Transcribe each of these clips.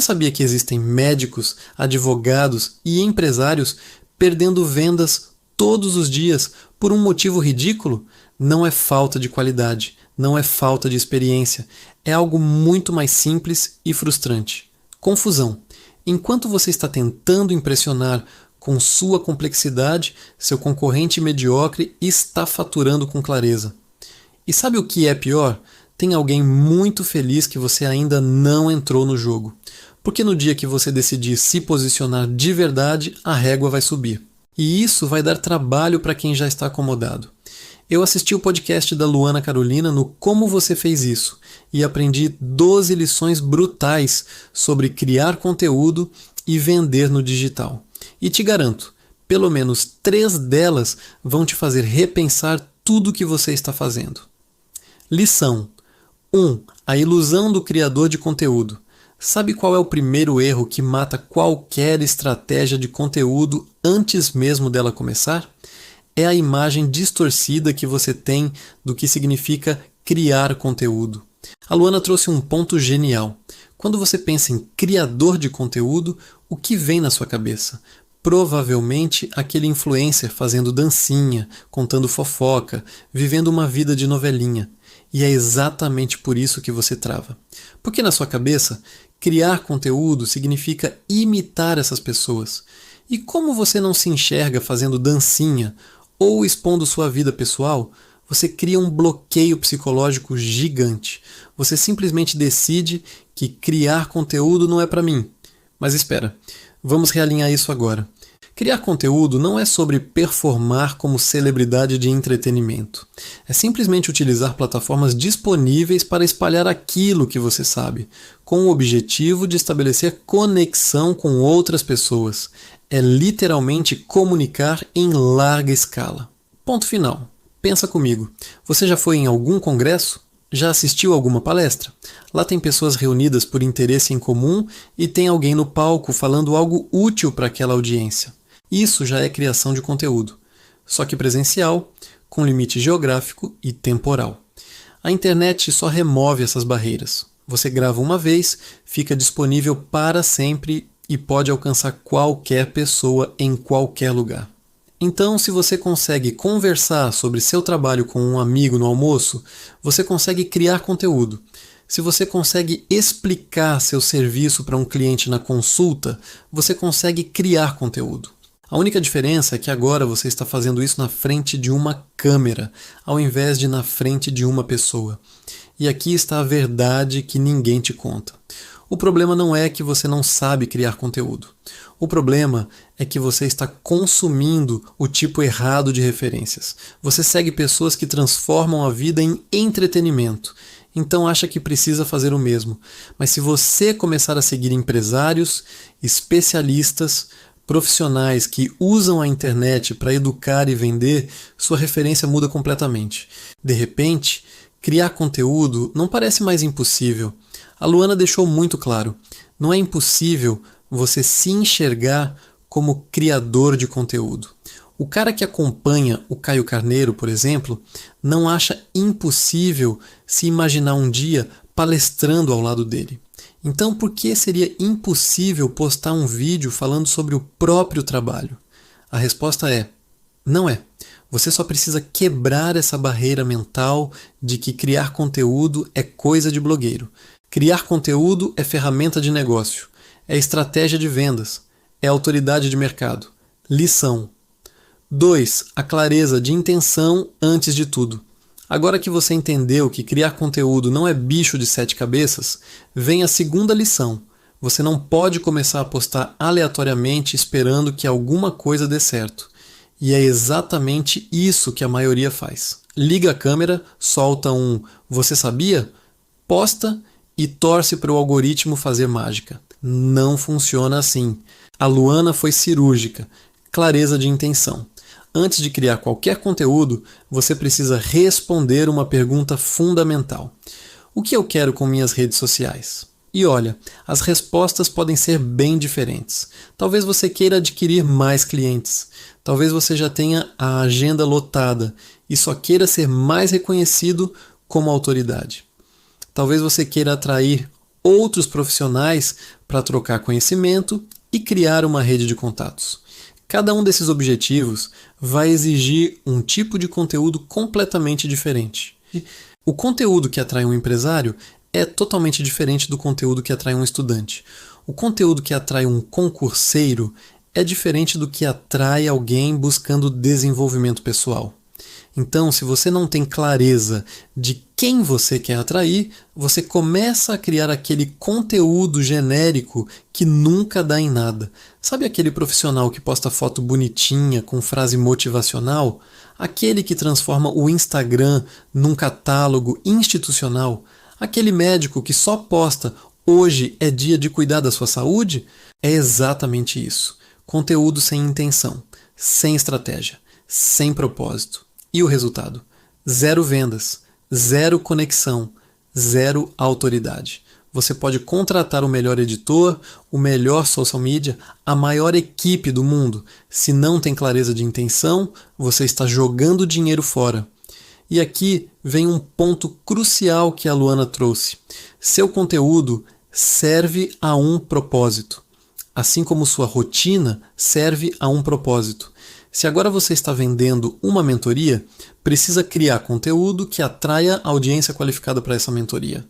sabia que existem médicos, advogados e empresários perdendo vendas todos os dias por um motivo ridículo? Não é falta de qualidade, não é falta de experiência, é algo muito mais simples e frustrante. Confusão. Enquanto você está tentando impressionar com sua complexidade, seu concorrente mediocre está faturando com clareza. E sabe o que é pior? Tem alguém muito feliz que você ainda não entrou no jogo. Porque no dia que você decidir se posicionar de verdade, a régua vai subir. E isso vai dar trabalho para quem já está acomodado. Eu assisti o podcast da Luana Carolina no Como Você Fez Isso e aprendi 12 lições brutais sobre criar conteúdo e vender no digital. E te garanto, pelo menos 3 delas vão te fazer repensar tudo o que você está fazendo. Lição 1. A ilusão do criador de conteúdo. Sabe qual é o primeiro erro que mata qualquer estratégia de conteúdo antes mesmo dela começar? É a imagem distorcida que você tem do que significa criar conteúdo. A Luana trouxe um ponto genial. Quando você pensa em criador de conteúdo, o que vem na sua cabeça? Provavelmente aquele influencer fazendo dancinha, contando fofoca, vivendo uma vida de novelinha. E é exatamente por isso que você trava. Porque na sua cabeça, criar conteúdo significa imitar essas pessoas. E como você não se enxerga fazendo dancinha ou expondo sua vida pessoal, você cria um bloqueio psicológico gigante. Você simplesmente decide que criar conteúdo não é para mim. Mas espera, vamos realinhar isso agora. Criar conteúdo não é sobre performar como celebridade de entretenimento. É simplesmente utilizar plataformas disponíveis para espalhar aquilo que você sabe, com o objetivo de estabelecer conexão com outras pessoas. É literalmente comunicar em larga escala. Ponto final. Pensa comigo. Você já foi em algum congresso? Já assistiu a alguma palestra? Lá tem pessoas reunidas por interesse em comum e tem alguém no palco falando algo útil para aquela audiência. Isso já é criação de conteúdo, só que presencial, com limite geográfico e temporal. A internet só remove essas barreiras. Você grava uma vez, fica disponível para sempre e pode alcançar qualquer pessoa em qualquer lugar. Então, se você consegue conversar sobre seu trabalho com um amigo no almoço, você consegue criar conteúdo. Se você consegue explicar seu serviço para um cliente na consulta, você consegue criar conteúdo. A única diferença é que agora você está fazendo isso na frente de uma câmera, ao invés de na frente de uma pessoa. E aqui está a verdade que ninguém te conta. O problema não é que você não sabe criar conteúdo. O problema é que você está consumindo o tipo errado de referências. Você segue pessoas que transformam a vida em entretenimento. Então acha que precisa fazer o mesmo. Mas se você começar a seguir empresários, especialistas, profissionais que usam a internet para educar e vender, sua referência muda completamente. De repente, criar conteúdo não parece mais impossível. A Luana deixou muito claro, não é impossível você se enxergar como criador de conteúdo. O cara que acompanha o Caio Carneiro, por exemplo, não acha impossível se imaginar um dia palestrando ao lado dele. Então, por que seria impossível postar um vídeo falando sobre o próprio trabalho? A resposta é: não é. Você só precisa quebrar essa barreira mental de que criar conteúdo é coisa de blogueiro. Criar conteúdo é ferramenta de negócio, é estratégia de vendas, é autoridade de mercado. Lição 2. A clareza de intenção antes de tudo. Agora que você entendeu que criar conteúdo não é bicho de 7 cabeças, vem a segunda lição. Você não pode começar a postar aleatoriamente esperando que alguma coisa dê certo. E é exatamente isso que a maioria faz. Liga a câmera, solta um "você sabia?", posta e torce para o algoritmo fazer mágica. Não funciona assim. A Luana foi cirúrgica. Clareza de intenção. Antes de criar qualquer conteúdo, você precisa responder uma pergunta fundamental. O que eu quero com minhas redes sociais? E olha, as respostas podem ser bem diferentes. Talvez você queira adquirir mais clientes. Talvez você já tenha a agenda lotada e só queira ser mais reconhecido como autoridade. Talvez você queira atrair outros profissionais para trocar conhecimento e criar uma rede de contatos. Cada um desses objetivos vai exigir um tipo de conteúdo completamente diferente. O conteúdo que atrai um empresário é totalmente diferente do conteúdo que atrai um estudante. O conteúdo que atrai um concurseiro é diferente do que atrai alguém buscando desenvolvimento pessoal. Então, se você não tem clareza de quem você quer atrair, você começa a criar aquele conteúdo genérico que nunca dá em nada. Sabe aquele profissional que posta foto bonitinha com frase motivacional? Aquele que transforma o Instagram num catálogo institucional? Aquele médico que só posta "hoje é dia de cuidar da sua saúde"? É exatamente isso. Conteúdo sem intenção, sem estratégia, sem propósito. E o resultado? 0 vendas, 0 conexão, 0 autoridade. Você pode contratar o melhor editor, o melhor social media, a maior equipe do mundo. Se não tem clareza de intenção, você está jogando dinheiro fora. E aqui vem um ponto crucial que a Luana trouxe. Seu conteúdo serve a um propósito, assim como sua rotina serve a um propósito. Se agora você está vendendo uma mentoria, precisa criar conteúdo que atraia audiência qualificada para essa mentoria.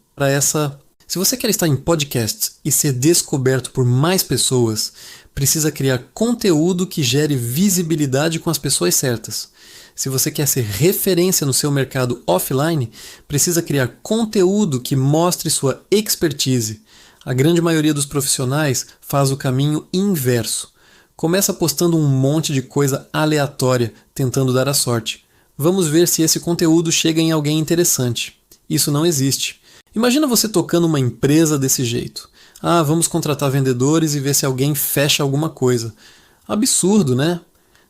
Se você quer estar em podcasts e ser descoberto por mais pessoas, precisa criar conteúdo que gere visibilidade com as pessoas certas. Se você quer ser referência no seu mercado offline, precisa criar conteúdo que mostre sua expertise. A grande maioria dos profissionais faz o caminho inverso. Começa postando um monte de coisa aleatória, tentando dar a sorte. Vamos ver se esse conteúdo chega em alguém interessante. Isso não existe. Imagina você tocando uma empresa desse jeito. Vamos contratar vendedores e ver se alguém fecha alguma coisa. Absurdo, né?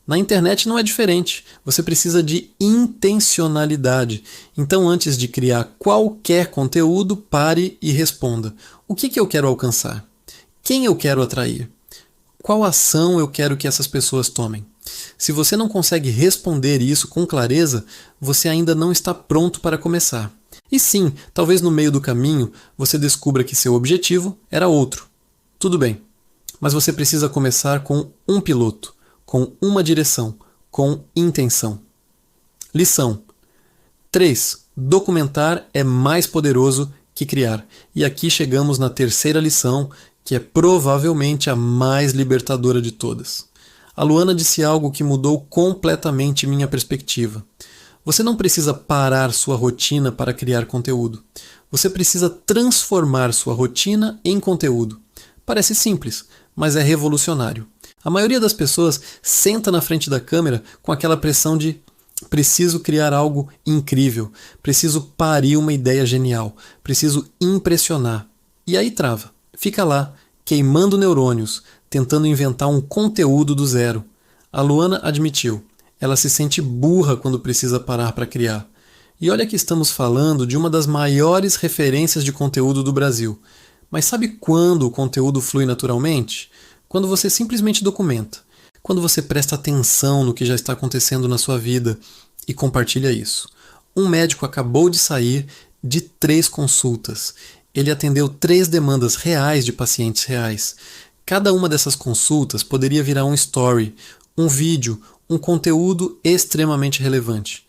Na internet não é diferente. Você precisa de intencionalidade. Então, antes de criar qualquer conteúdo, pare e responda. O que eu quero alcançar? Quem eu quero atrair? Qual ação eu quero que essas pessoas tomem? Se você não consegue responder isso com clareza, você ainda não está pronto para começar. E sim, talvez no meio do caminho você descubra que seu objetivo era outro. Tudo bem, mas você precisa começar com um piloto, com uma direção, com intenção. Lição 3. Documentar é mais poderoso que criar. E aqui chegamos na terceira lição, que é provavelmente a mais libertadora de todas. A Luana disse algo que mudou completamente minha perspectiva. Você não precisa parar sua rotina para criar conteúdo. Você precisa transformar sua rotina em conteúdo. Parece simples, mas é revolucionário. A maioria das pessoas senta na frente da câmera com aquela pressão de preciso criar algo incrível, preciso parir uma ideia genial, preciso impressionar. E aí trava. Fica lá, queimando neurônios, tentando inventar um conteúdo do zero. A Luana admitiu, ela se sente burra quando precisa parar para criar. E olha que estamos falando de uma das maiores referências de conteúdo do Brasil. Mas sabe quando o conteúdo flui naturalmente? Quando você simplesmente documenta. Quando você presta atenção no que já está acontecendo na sua vida e compartilha isso. Um médico acabou de sair de 3 consultas. Ele atendeu 3 demandas reais de pacientes reais. Cada uma dessas consultas poderia virar um story, um vídeo, um conteúdo extremamente relevante.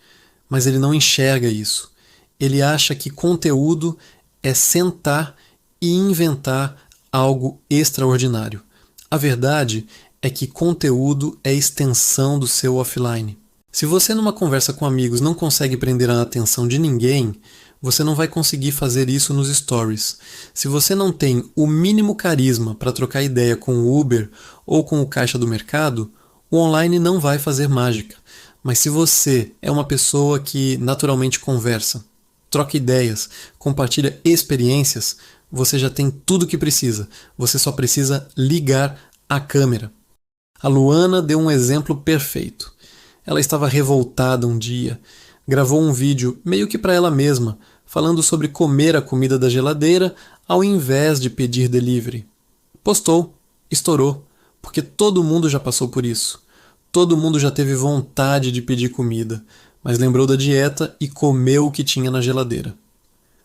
Mas ele não enxerga isso. Ele acha que conteúdo é sentar e inventar algo extraordinário. A verdade é que conteúdo é extensão do seu offline. Se você numa conversa com amigos não consegue prender a atenção de ninguém, você não vai conseguir fazer isso nos stories. Se você não tem o mínimo carisma para trocar ideia com o Uber ou com o caixa do mercado, o online não vai fazer mágica. Mas se você é uma pessoa que naturalmente conversa, troca ideias, compartilha experiências, você já tem tudo o que precisa. Você só precisa ligar a câmera. A Luana deu um exemplo perfeito. Ela estava revoltada um dia, gravou um vídeo meio que para ela mesma, falando sobre comer a comida da geladeira ao invés de pedir delivery. Postou, estourou, porque todo mundo já passou por isso. Todo mundo já teve vontade de pedir comida, mas lembrou da dieta e comeu o que tinha na geladeira.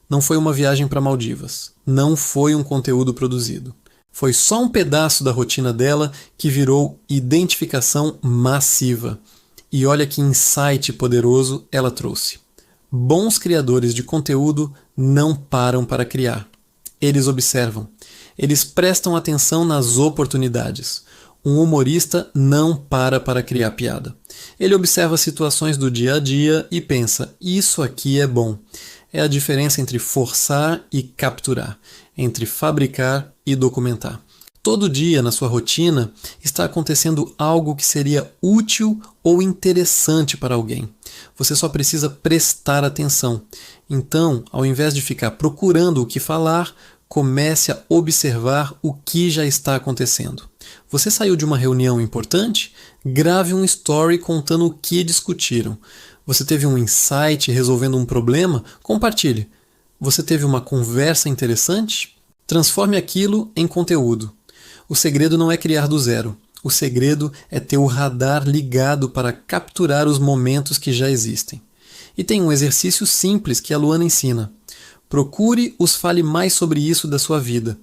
Não foi uma viagem para Maldivas. Não foi um conteúdo produzido. Foi só um pedaço da rotina dela que virou identificação massiva. E olha que insight poderoso ela trouxe. Bons criadores de conteúdo não param para criar. Eles observam. Eles prestam atenção nas oportunidades. Um humorista não para criar piada. Ele observa situações do dia a dia e pensa, isso aqui é bom. É a diferença entre forçar e capturar, entre fabricar e documentar. Todo dia na sua rotina está acontecendo algo que seria útil ou interessante para alguém. Você só precisa prestar atenção. Então, ao invés de ficar procurando o que falar, comece a observar o que já está acontecendo. Você saiu de uma reunião importante? Grave um story contando o que discutiram. Você teve um insight resolvendo um problema? Compartilhe. Você teve uma conversa interessante? Transforme aquilo em conteúdo. O segredo não é criar do zero. O segredo é ter o radar ligado para capturar os momentos que já existem. E tem um exercício simples que a Luana ensina. Procure os fale mais sobre isso da sua vida.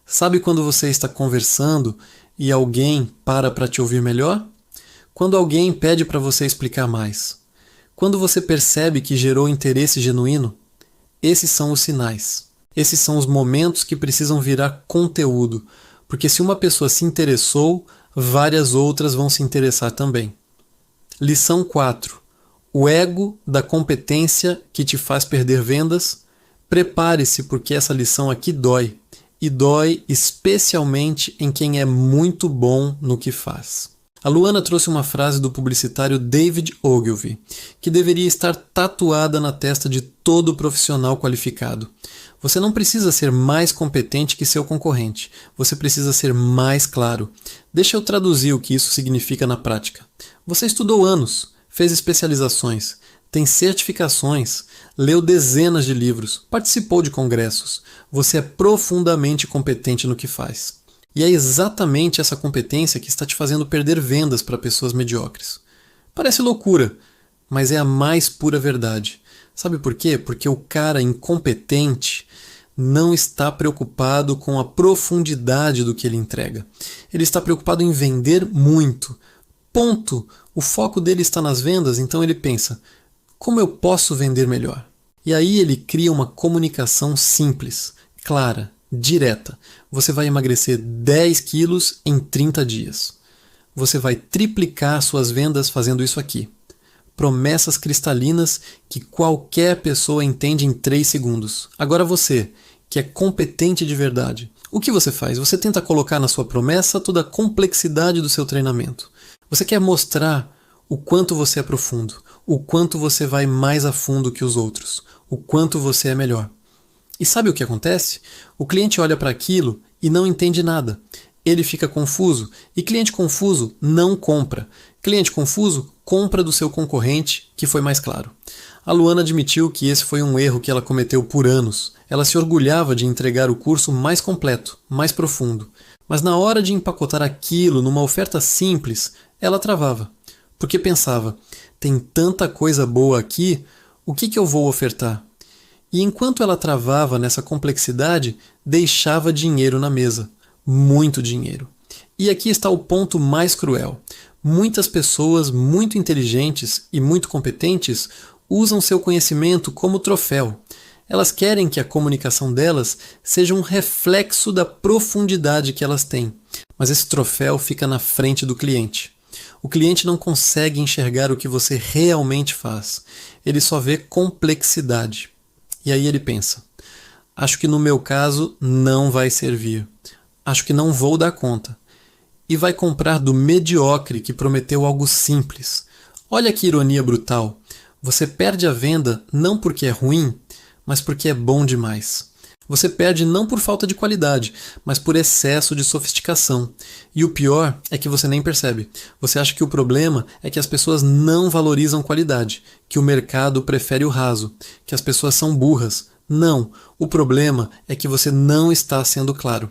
Sabe quando você está conversando e alguém para te ouvir melhor? Quando alguém pede para você explicar mais. Quando você percebe que gerou interesse genuíno? Esses são os sinais. Esses são os momentos que precisam virar conteúdo, porque se uma pessoa se interessou, várias outras vão se interessar também. Lição 4. O ego da competência que te faz perder vendas. Prepare-se porque essa lição aqui dói. E dói especialmente em quem é muito bom no que faz. A Luana trouxe uma frase do publicitário David Ogilvy, que deveria estar tatuada na testa de todo profissional qualificado. Você não precisa ser mais competente que seu concorrente, você precisa ser mais claro. Deixa eu traduzir o que isso significa na prática. Você estudou anos, fez especializações, tem certificações, leu dezenas de livros, participou de congressos. Você é profundamente competente no que faz. E é exatamente essa competência que está te fazendo perder vendas para pessoas mediocres. Parece loucura, mas é a mais pura verdade. Sabe por quê? Porque o cara incompetente não está preocupado com a profundidade do que ele entrega. Ele está preocupado em vender muito. Ponto. O foco dele está nas vendas, então ele pensa, como eu posso vender melhor? E aí ele cria uma comunicação simples, clara, direta. Você vai emagrecer 10 quilos em 30 dias. Você vai triplicar suas vendas fazendo isso aqui. Promessas cristalinas que qualquer pessoa entende em 3 segundos. Agora você, que é competente de verdade, o que você faz? Você tenta colocar na sua promessa toda a complexidade do seu treinamento. Você quer mostrar o quanto você é profundo, o quanto você vai mais a fundo que os outros, o quanto você é melhor. E sabe o que acontece? O cliente olha para aquilo e não entende nada. Ele fica confuso e cliente confuso não compra. Cliente confuso compra do seu concorrente, que foi mais claro. A Luana admitiu que esse foi um erro que ela cometeu por anos. Ela se orgulhava de entregar o curso mais completo, mais profundo. Mas na hora de empacotar aquilo numa oferta simples, ela travava. Porque pensava, tem tanta coisa boa aqui, o que eu vou ofertar? E enquanto ela travava nessa complexidade, deixava dinheiro na mesa. Muito dinheiro. E aqui está o ponto mais cruel. Muitas pessoas muito inteligentes e muito competentes usam seu conhecimento como troféu. Elas querem que a comunicação delas seja um reflexo da profundidade que elas têm. Mas esse troféu fica na frente do cliente. O cliente não consegue enxergar o que você realmente faz. Ele só vê complexidade. E aí ele pensa, acho que no meu caso não vai servir. Acho que não vou dar conta. E vai comprar do mediocre que prometeu algo simples. Olha que ironia brutal. Você perde a venda não porque é ruim, mas porque é bom demais. Você perde não por falta de qualidade, mas por excesso de sofisticação. E o pior é que você nem percebe. Você acha que o problema é que as pessoas não valorizam qualidade, que o mercado prefere o raso, que as pessoas são burras. Não, o problema é que você não está sendo claro.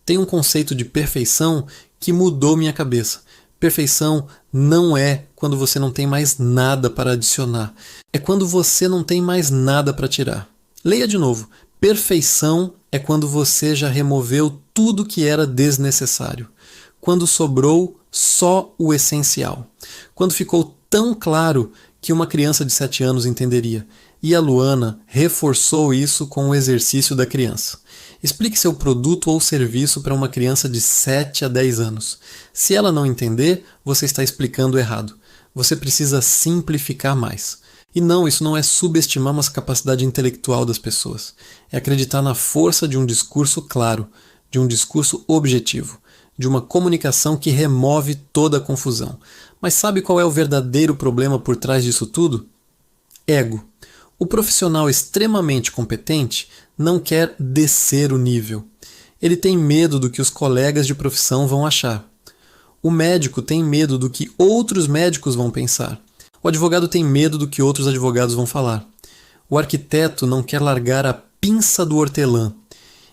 Tem um conceito de perfeição que mudou minha cabeça. Perfeição não é quando você não tem mais nada para adicionar. É quando você não tem mais nada para tirar. Leia de novo. Perfeição é quando você já removeu tudo que era desnecessário. Quando sobrou só o essencial. Quando ficou tão claro que uma criança de 7 anos entenderia. E a Luana reforçou isso com o exercício da criança. Explique seu produto ou serviço para uma criança de 7 a 10 anos. Se ela não entender, você está explicando errado. Você precisa simplificar mais. E não, isso não é subestimar uma capacidade intelectual das pessoas. É acreditar na força de um discurso claro, de um discurso objetivo, de uma comunicação que remove toda a confusão. Mas sabe qual é o verdadeiro problema por trás disso tudo? Ego. O profissional extremamente competente não quer descer o nível. Ele tem medo do que os colegas de profissão vão achar. O médico tem medo do que outros médicos vão pensar. O advogado tem medo do que outros advogados vão falar. O arquiteto não quer largar a pinça do hortelã.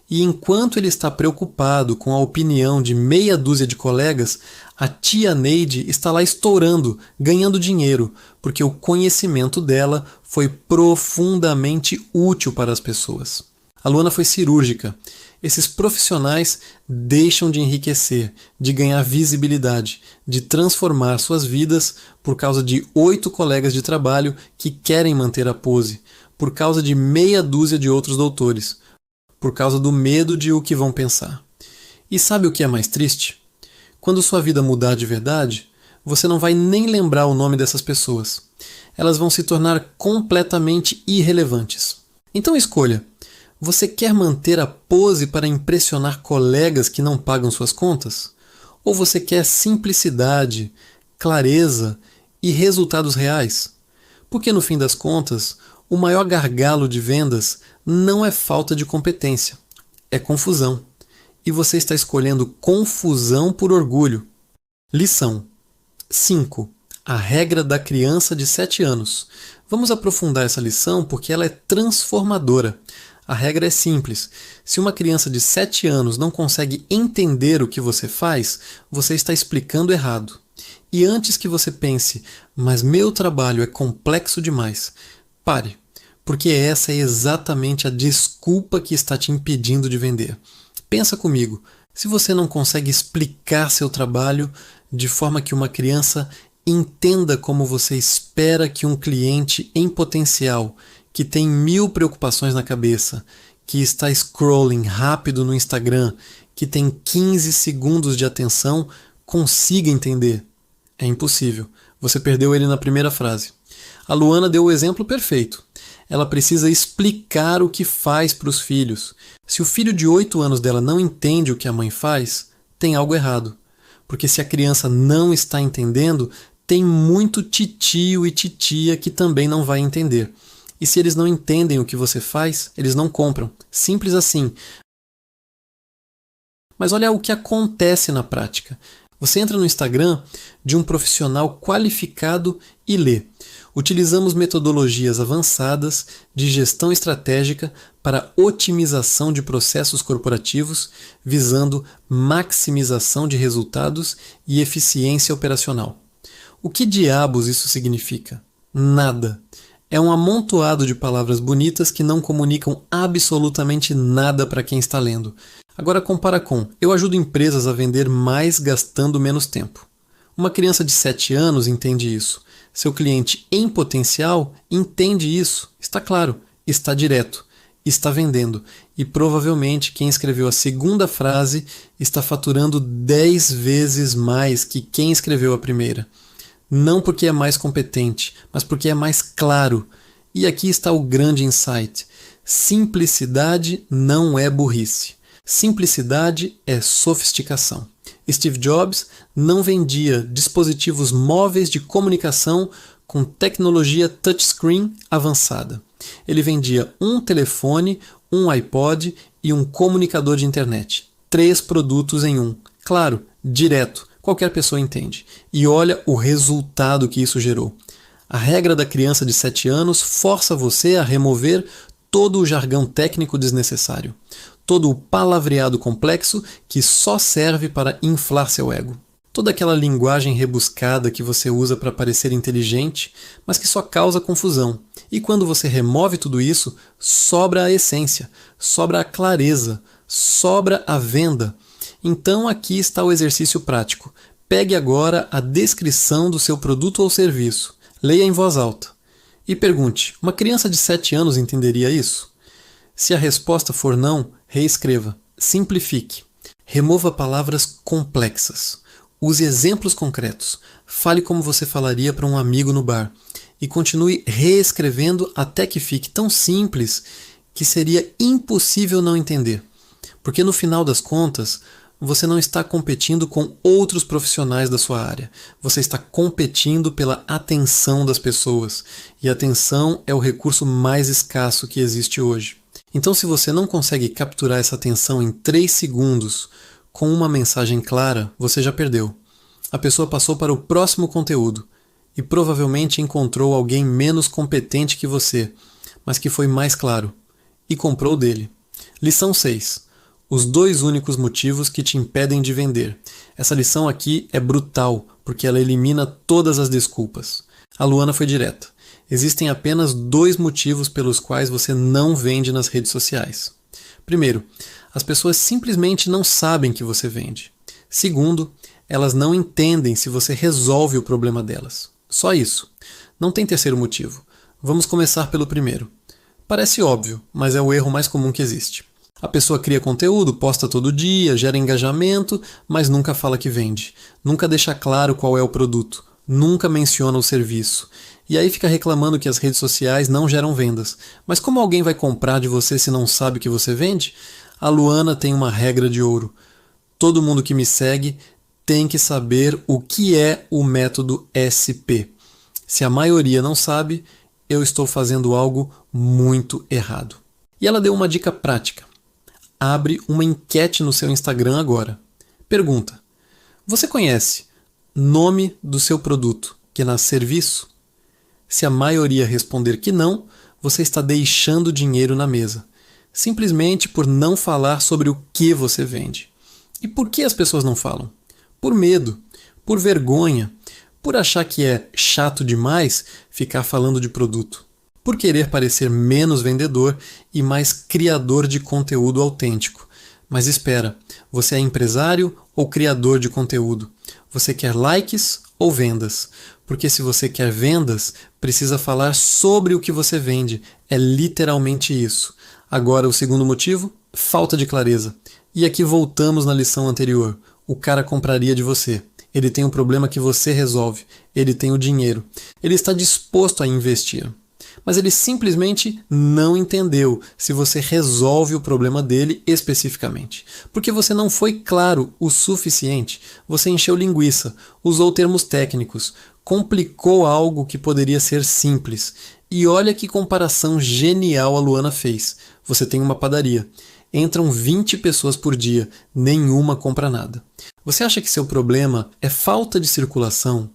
E enquanto ele está preocupado com a opinião de meia dúzia de colegas, a tia Neide está lá estourando, ganhando dinheiro, porque o conhecimento dela foi profundamente útil para as pessoas. A Luana foi cirúrgica. Esses profissionais deixam de enriquecer, de ganhar visibilidade, de transformar suas vidas por causa de 8 colegas de trabalho que querem manter a pose, por causa de meia dúzia de outros doutores, por causa do medo de o que vão pensar. E sabe o que é mais triste? Quando sua vida mudar de verdade, você não vai nem lembrar o nome dessas pessoas. Elas vão se tornar completamente irrelevantes. Então escolha. Você quer manter a pose para impressionar colegas que não pagam suas contas? Ou você quer simplicidade, clareza e resultados reais? Porque no fim das contas, o maior gargalo de vendas não é falta de competência, é confusão. E você está escolhendo confusão por orgulho. Lição 5. A regra da criança de 7 anos. Vamos aprofundar essa lição porque ela é transformadora. A regra é simples. Se uma criança de 7 anos não consegue entender o que você faz, você está explicando errado. E antes que você pense, mas meu trabalho é complexo demais, pare, porque essa é exatamente a desculpa que está te impedindo de vender. Pensa comigo, se você não consegue explicar seu trabalho de forma que uma criança entenda como você espera que um cliente em potencial, que tem 1000 preocupações na cabeça, que está scrolling rápido no Instagram, que tem 15 segundos de atenção, consiga entender. É impossível. Você perdeu ele na primeira frase. A Luana deu o exemplo perfeito. Ela precisa explicar o que faz para os filhos. Se o filho de 8 anos dela não entende o que a mãe faz, tem algo errado. Porque se a criança não está entendendo, tem muito titio e titia que também não vai entender. E se eles não entendem o que você faz, eles não compram. Simples assim. Mas olha o que acontece na prática. Você entra no Instagram de um profissional qualificado e lê. Utilizamos metodologias avançadas de gestão estratégica para otimização de processos corporativos, visando maximização de resultados e eficiência operacional. O que diabos isso significa? Nada. É um amontoado de palavras bonitas que não comunicam absolutamente nada para quem está lendo. Agora compara com: eu ajudo empresas a vender mais gastando menos tempo. Uma criança de 7 anos entende isso. Seu cliente em potencial entende isso. Está claro, está direto, está vendendo. E provavelmente quem escreveu a segunda frase está faturando 10 vezes mais que quem escreveu a primeira. Não porque é mais competente, mas porque é mais claro. E aqui está o grande insight. Simplicidade não é burrice. Simplicidade é sofisticação. Steve Jobs não vendia dispositivos móveis de comunicação com tecnologia touchscreen avançada. Ele vendia um telefone, um iPod e um comunicador de internet. 3 produtos em um. Claro, direto. Qualquer pessoa entende. E olha o resultado que isso gerou. A regra da criança de 7 anos força você a remover todo o jargão técnico desnecessário. Todo o palavreado complexo que só serve para inflar seu ego. Toda aquela linguagem rebuscada que você usa para parecer inteligente, mas que só causa confusão E quando você remove tudo isso, sobra a essência, sobra a clareza, sobra a venda. Então aqui está o exercício prático. Pegue agora a descrição do seu produto ou serviço, leia em voz alta e pergunte: uma criança de 7 anos entenderia isso? Se a resposta for não, reescreva, simplifique, remova palavras complexas, use exemplos concretos, fale como você falaria para um amigo no bar e continue reescrevendo até que fique tão simples que seria impossível não entender. Porque no final das contas, você não está competindo com outros profissionais da sua área. Você está competindo pela atenção das pessoas. E a atenção é o recurso mais escasso que existe hoje. Então, se você não consegue capturar essa atenção em 3 segundos com uma mensagem clara, você já perdeu. A pessoa passou para o próximo conteúdo e provavelmente encontrou alguém menos competente que você, mas que foi mais claro, e comprou dele. Lição 6. Os 2 únicos motivos que te impedem de vender. Essa lição aqui é brutal, porque ela elimina todas as desculpas. A Luana foi direta. Existem apenas 2 motivos pelos quais você não vende nas redes sociais. Primeiro, as pessoas simplesmente não sabem que você vende. Segundo, elas não entendem se você resolve o problema delas. Só isso. Não tem terceiro motivo. Vamos começar pelo primeiro. Parece óbvio, mas é o erro mais comum que existe. A pessoa cria conteúdo, posta todo dia, gera engajamento, mas nunca fala que vende. Nunca deixa claro qual é o produto. Nunca menciona o serviço. E aí fica reclamando que as redes sociais não geram vendas. Mas como alguém vai comprar de você se não sabe que você vende? A Luana tem uma regra de ouro. Todo mundo que me segue tem que saber o que é o método SP. Se a maioria não sabe, eu estou fazendo algo muito errado. E ela deu uma dica prática. Abre uma enquete no seu Instagram agora. Pergunta: você conhece nome do seu produto, que é serviço? Se a maioria responder que não, você está deixando dinheiro na mesa, simplesmente por não falar sobre o que você vende. E por que as pessoas não falam? Por medo, por vergonha, por achar que é chato demais ficar falando de produto, por querer parecer menos vendedor e mais criador de conteúdo autêntico. Mas espera, você é empresário ou criador de conteúdo? Você quer likes ou vendas? Porque se você quer vendas, precisa falar sobre o que você vende. É literalmente isso. Agora o segundo motivo? Falta de clareza. E aqui voltamos na lição anterior. O cara compraria de você. Ele tem um problema que você resolve. Ele tem o dinheiro. Ele está disposto a investir. Mas ele simplesmente não entendeu se você resolve o problema dele especificamente. Porque você não foi claro o suficiente. Você encheu linguiça, usou termos técnicos, complicou algo que poderia ser simples. E olha que comparação genial a Luana fez. Você tem uma padaria. Entram 20 pessoas por dia, nenhuma compra nada. Você acha que seu problema é falta de circulação?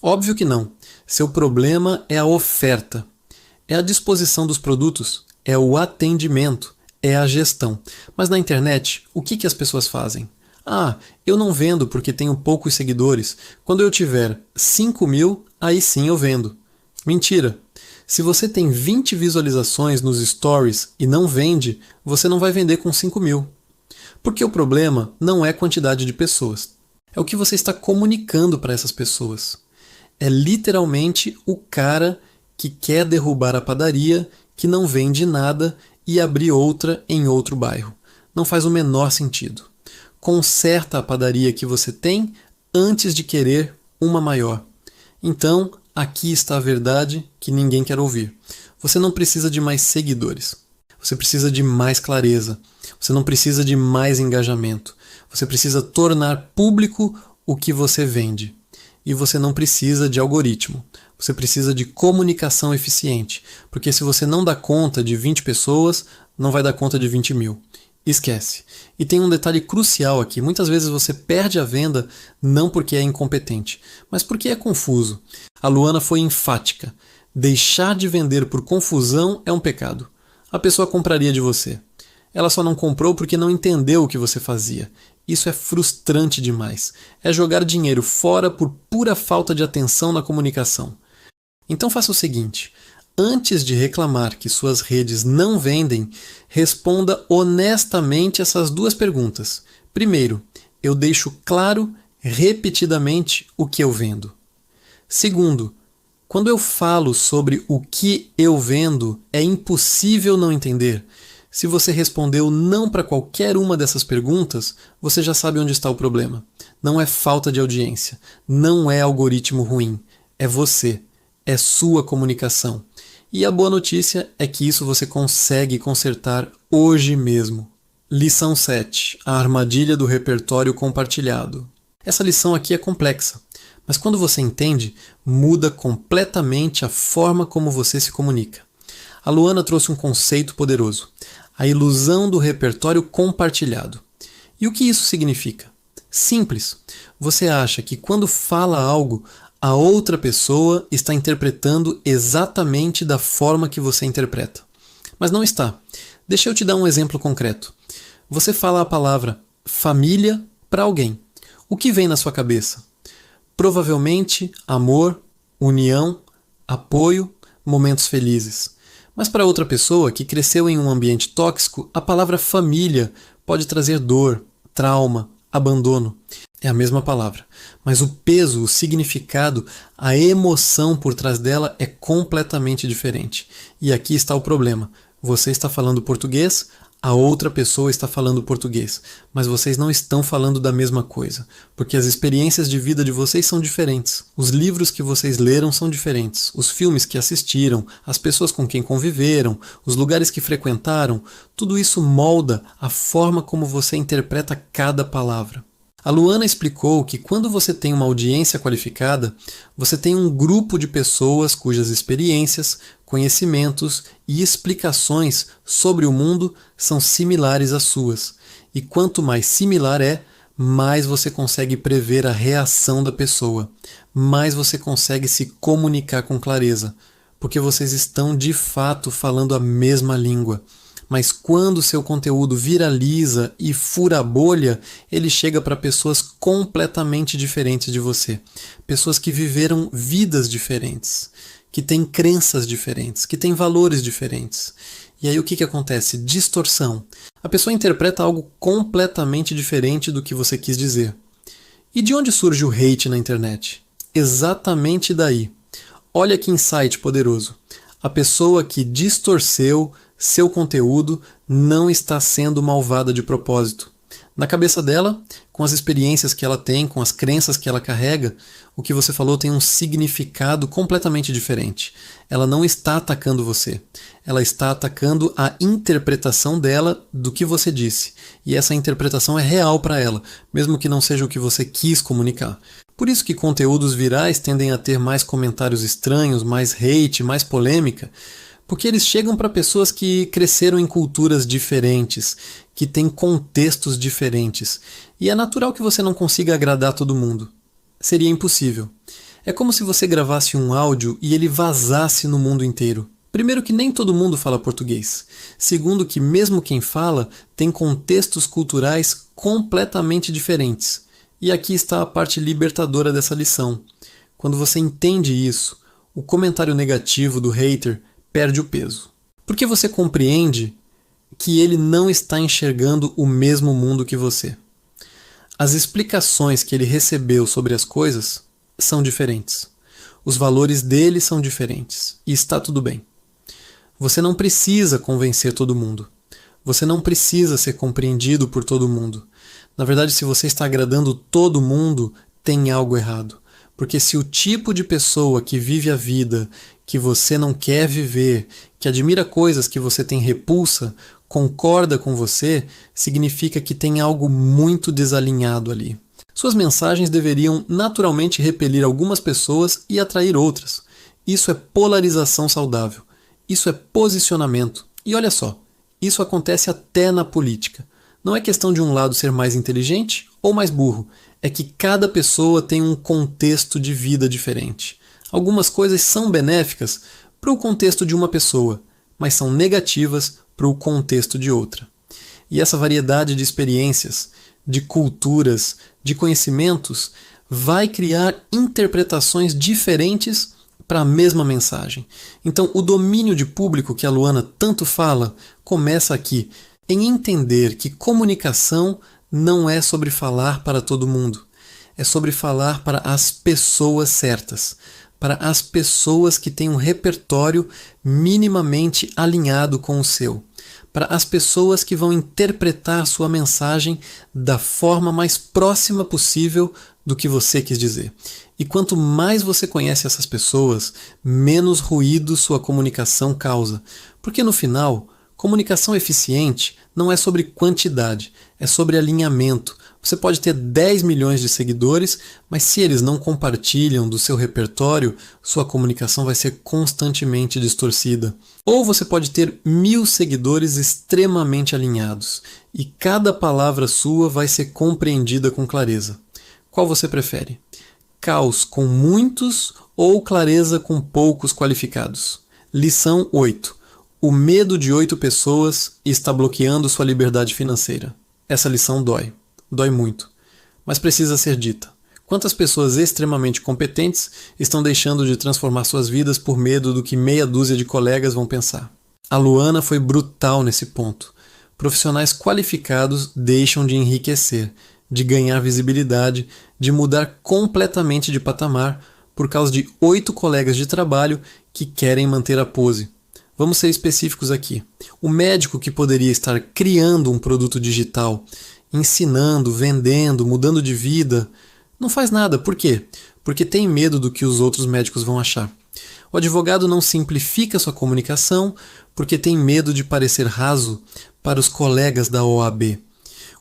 Óbvio que não. Seu problema é a oferta. É a disposição dos produtos, é o atendimento, é a gestão. Mas na internet, o que as pessoas fazem? Ah, eu não vendo porque tenho poucos seguidores. Quando eu tiver 5.000, aí sim eu vendo. Mentira! Se você tem 20 visualizações nos stories e não vende, você não vai vender com 5.000. Porque o problema não é a quantidade de pessoas. É o que você está comunicando para essas pessoas. É literalmente o cara que quer derrubar a padaria, que não vende nada e abrir outra em outro bairro. Não faz o menor sentido. Conserta a padaria que você tem antes de querer uma maior. Então, aqui está a verdade que ninguém quer ouvir. Você não precisa de mais seguidores. Você precisa de mais clareza. Você não precisa de mais engajamento. Você precisa tornar público o que você vende. E você não precisa de algoritmo. Você precisa de comunicação eficiente. Porque se você não dá conta de 20 pessoas, não vai dar conta de 20.000. Esquece. E tem um detalhe crucial aqui. Muitas vezes você perde a venda não porque é incompetente, mas porque é confuso. A Luana foi enfática. Deixar de vender por confusão é um pecado. A pessoa compraria de você. Ela só não comprou porque não entendeu o que você fazia. Isso é frustrante demais. É jogar dinheiro fora por pura falta de atenção na comunicação. Então faça o seguinte. antes de reclamar que suas redes não vendem, responda honestamente essas duas perguntas. Primeiro, eu deixo claro repetidamente o que eu vendo. Segundo, quando eu falo sobre o que eu vendo, é impossível não entender. Se você respondeu não para qualquer uma dessas perguntas, você já sabe onde está o problema. Não é falta de audiência, não é algoritmo ruim, é você, é sua comunicação. E a boa notícia é que isso você consegue consertar hoje mesmo. Lição 7. A armadilha do repertório compartilhado. Essa lição aqui é complexa, mas quando você entende, muda completamente a forma como você se comunica. A Luana trouxe um conceito poderoso, a ilusão do repertório compartilhado. E o que isso significa? Simples. Você acha que quando fala algo, a outra pessoa está interpretando exatamente da forma que você interpreta. Mas não está. Deixa eu te dar um exemplo concreto. Você fala a palavra família para alguém. O que vem na sua cabeça? Provavelmente amor, união, apoio, momentos felizes. Mas para outra pessoa que cresceu em um ambiente tóxico, a palavra família pode trazer dor, trauma, abandono. É a mesma palavra, mas o peso, o significado, a emoção por trás dela é completamente diferente. E aqui está o problema. Você está falando português, a outra pessoa está falando português, mas vocês não estão falando da mesma coisa, porque as experiências de vida de vocês são diferentes, os livros que vocês leram são diferentes, os filmes que assistiram, as pessoas com quem conviveram, os lugares que frequentaram, tudo isso molda a forma como você interpreta cada palavra. A Luana explicou que quando você tem uma audiência qualificada, você tem um grupo de pessoas cujas experiências, conhecimentos e explicações sobre o mundo são similares às suas. E quanto mais similar é, mais você consegue prever a reação da pessoa, mais você consegue se comunicar com clareza, porque vocês estão de fato falando a mesma língua. Mas quando seu conteúdo viraliza e fura a bolha, ele chega para pessoas completamente diferentes de você. Pessoas que viveram vidas diferentes, que têm crenças diferentes, que têm valores diferentes. E aí o que acontece? Distorção. A pessoa interpreta algo completamente diferente do que você quis dizer. E de onde surge o hate na internet? Exatamente daí. Olha que insight poderoso. A pessoa que distorceu seu conteúdo não está sendo malvada de propósito. Na cabeça dela, com as experiências que ela tem, com as crenças que ela carrega, o que você falou tem um significado completamente diferente. Ela não está atacando você. Ela está atacando a interpretação dela do que você disse. E essa interpretação é real para ela, mesmo que não seja o que você quis comunicar. Por isso que conteúdos virais tendem a ter mais comentários estranhos, mais hate, mais polêmica, porque eles chegam para pessoas que cresceram em culturas diferentes, que têm contextos diferentes. E é natural que você não consiga agradar todo mundo. Seria impossível. É como se você gravasse um áudio e ele vazasse no mundo inteiro. Primeiro que nem todo mundo fala português. Segundo que mesmo quem fala tem contextos culturais completamente diferentes. E aqui está a parte libertadora dessa lição. Quando você entende isso, o comentário negativo do hater perde o peso. Porque você compreende que ele não está enxergando o mesmo mundo que você. As explicações que ele recebeu sobre as coisas são diferentes. Os valores dele são diferentes. E está tudo bem. Você não precisa convencer todo mundo. Você não precisa ser compreendido por todo mundo. Na verdade, se você está agradando todo mundo, tem algo errado. Porque se o tipo de pessoa que vive a vida que você não quer viver, que admira coisas que você tem repulsa, concorda com você, significa que tem algo muito desalinhado ali. Suas mensagens deveriam naturalmente repelir algumas pessoas e atrair outras. Isso é polarização saudável. Isso é posicionamento. E olha só, isso acontece até na política. Não é questão de um lado ser mais inteligente ou mais burro. É que cada pessoa tem um contexto de vida diferente. Algumas coisas são benéficas para o contexto de uma pessoa, mas são negativas para o contexto de outra. E essa variedade de experiências, de culturas, de conhecimentos, vai criar interpretações diferentes para a mesma mensagem. Então, o domínio de público que a Luana tanto fala começa aqui, em entender que comunicação não é sobre falar para todo mundo, é sobre falar para as pessoas certas, para as pessoas que têm um repertório minimamente alinhado com o seu, para as pessoas que vão interpretar sua mensagem da forma mais próxima possível do que você quis dizer. E quanto mais você conhece essas pessoas, menos ruído sua comunicação causa. Porque no final, comunicação eficiente não é sobre quantidade, é sobre alinhamento. Você pode ter 10 milhões de seguidores, mas se eles não compartilham do seu repertório, sua comunicação vai ser constantemente distorcida. Ou você pode ter 1000 seguidores extremamente alinhados, e cada palavra sua vai ser compreendida com clareza. Qual você prefere? Caos com muitos ou clareza com poucos qualificados? Lição 8. O medo de 8 pessoas está bloqueando sua liberdade financeira. Essa lição dói. Dói muito. Mas precisa ser dita. Quantas pessoas extremamente competentes estão deixando de transformar suas vidas por medo do que meia dúzia de colegas vão pensar? A Luana foi brutal nesse ponto. Profissionais qualificados deixam de enriquecer, de ganhar visibilidade, de mudar completamente de patamar por causa de 8 colegas de trabalho que querem manter a pose. Vamos ser específicos aqui. O médico que poderia estar criando um produto digital, ensinando, vendendo, mudando de vida, não faz nada. Por quê? Porque tem medo do que os outros médicos vão achar. O advogado não simplifica sua comunicação porque tem medo de parecer raso para os colegas da OAB.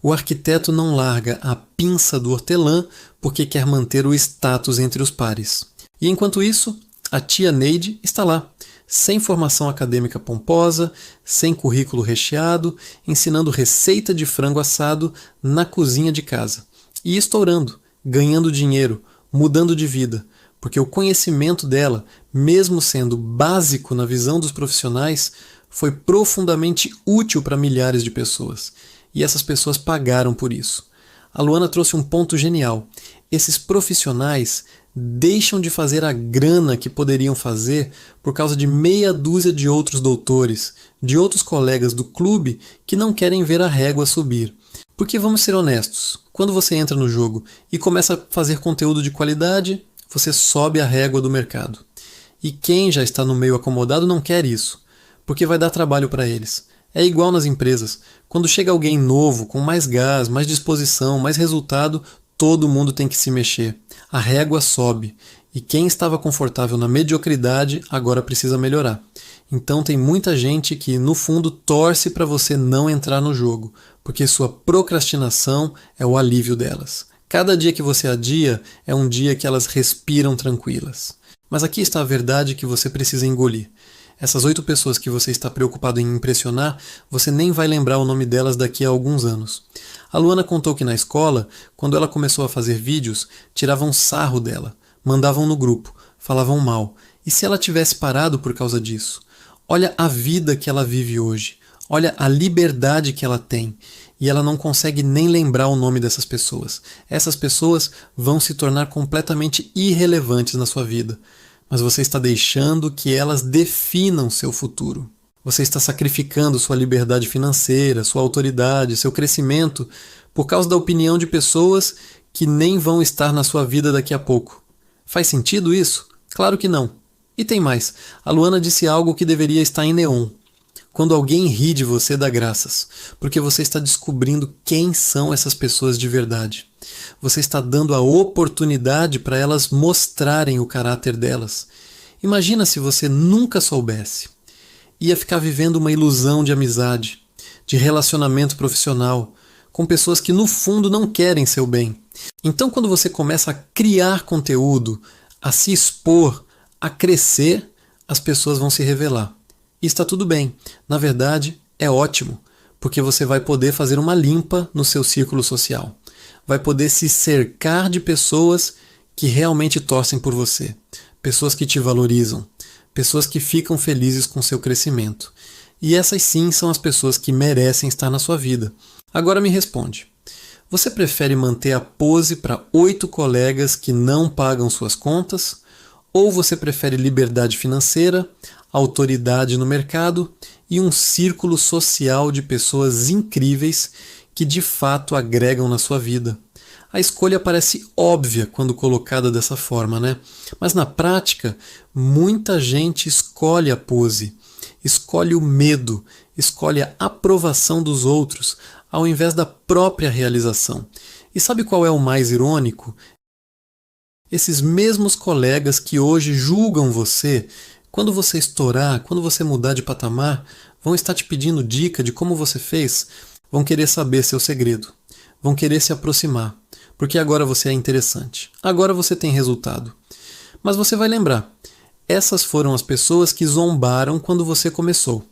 O arquiteto não larga a pinça do hortelã porque quer manter o status entre os pares. E enquanto isso, a tia Neide está lá, sem formação acadêmica pomposa, sem currículo recheado, ensinando receita de frango assado na cozinha de casa. E estourando, ganhando dinheiro, mudando de vida, porque o conhecimento dela, mesmo sendo básico na visão dos profissionais, foi profundamente útil para milhares de pessoas. E essas pessoas pagaram por isso. A Luana trouxe um ponto genial. Esses profissionais deixam de fazer a grana que poderiam fazer por causa de meia dúzia de outros doutores, de outros colegas do clube que não querem ver a régua subir. Porque vamos ser honestos, quando você entra no jogo e começa a fazer conteúdo de qualidade, você sobe a régua do mercado. E quem já está no meio acomodado não quer isso, porque vai dar trabalho para eles. É igual nas empresas. Quando chega alguém novo, com mais gás, mais disposição, mais resultado, todo mundo tem que se mexer. A régua sobe. E quem estava confortável na mediocridade agora precisa melhorar. Então tem muita gente que, no fundo, torce para você não entrar no jogo, porque sua procrastinação é o alívio delas. Cada dia que você adia é um dia que elas respiram tranquilas. Mas aqui está a verdade que você precisa engolir. Essas 8 pessoas que você está preocupado em impressionar, você nem vai lembrar o nome delas daqui a alguns anos. A Luana contou que na escola, quando ela começou a fazer vídeos, tiravam sarro dela, mandavam no grupo, falavam mal. E se ela tivesse parado por causa disso? Olha a vida que ela vive hoje. Olha a liberdade que ela tem. E ela não consegue nem lembrar o nome dessas pessoas. Essas pessoas vão se tornar completamente irrelevantes na sua vida. Mas você está deixando que elas definam seu futuro. Você está sacrificando sua liberdade financeira, sua autoridade, seu crescimento por causa da opinião de pessoas que nem vão estar na sua vida daqui a pouco. Faz sentido isso? Claro que não. E tem mais. A Luana disse algo que deveria estar em neon. Quando alguém ri de você, dá graças, porque você está descobrindo quem são essas pessoas de verdade. Você está dando a oportunidade para elas mostrarem o caráter delas. Imagina se você nunca soubesse. Ia ficar vivendo uma ilusão de amizade, de relacionamento profissional, com pessoas que no fundo não querem seu bem. Então quando você começa a criar conteúdo, a se expor, a crescer, as pessoas vão se revelar. E está tudo bem. Na verdade, é ótimo, porque você vai poder fazer uma limpa no seu círculo social. Vai poder se cercar de pessoas que realmente torcem por você. Pessoas que te valorizam. Pessoas que ficam felizes com seu crescimento. E essas sim são as pessoas que merecem estar na sua vida. Agora me responde. Você prefere manter a pose para 8 colegas que não pagam suas contas? Ou você prefere liberdade financeira, autoridade no mercado e um círculo social de pessoas incríveis que de fato agregam na sua vida? A escolha parece óbvia quando colocada dessa forma, né? Mas na prática, muita gente escolhe a pose, escolhe o medo, escolhe a aprovação dos outros, ao invés da própria realização. E sabe qual é o mais irônico? Esses mesmos colegas que hoje julgam você, quando você estourar, quando você mudar de patamar, vão estar te pedindo dica de como você fez, vão querer saber seu segredo, vão querer se aproximar, porque agora você é interessante, agora você tem resultado. Mas você vai lembrar, essas foram as pessoas que zombaram quando você começou.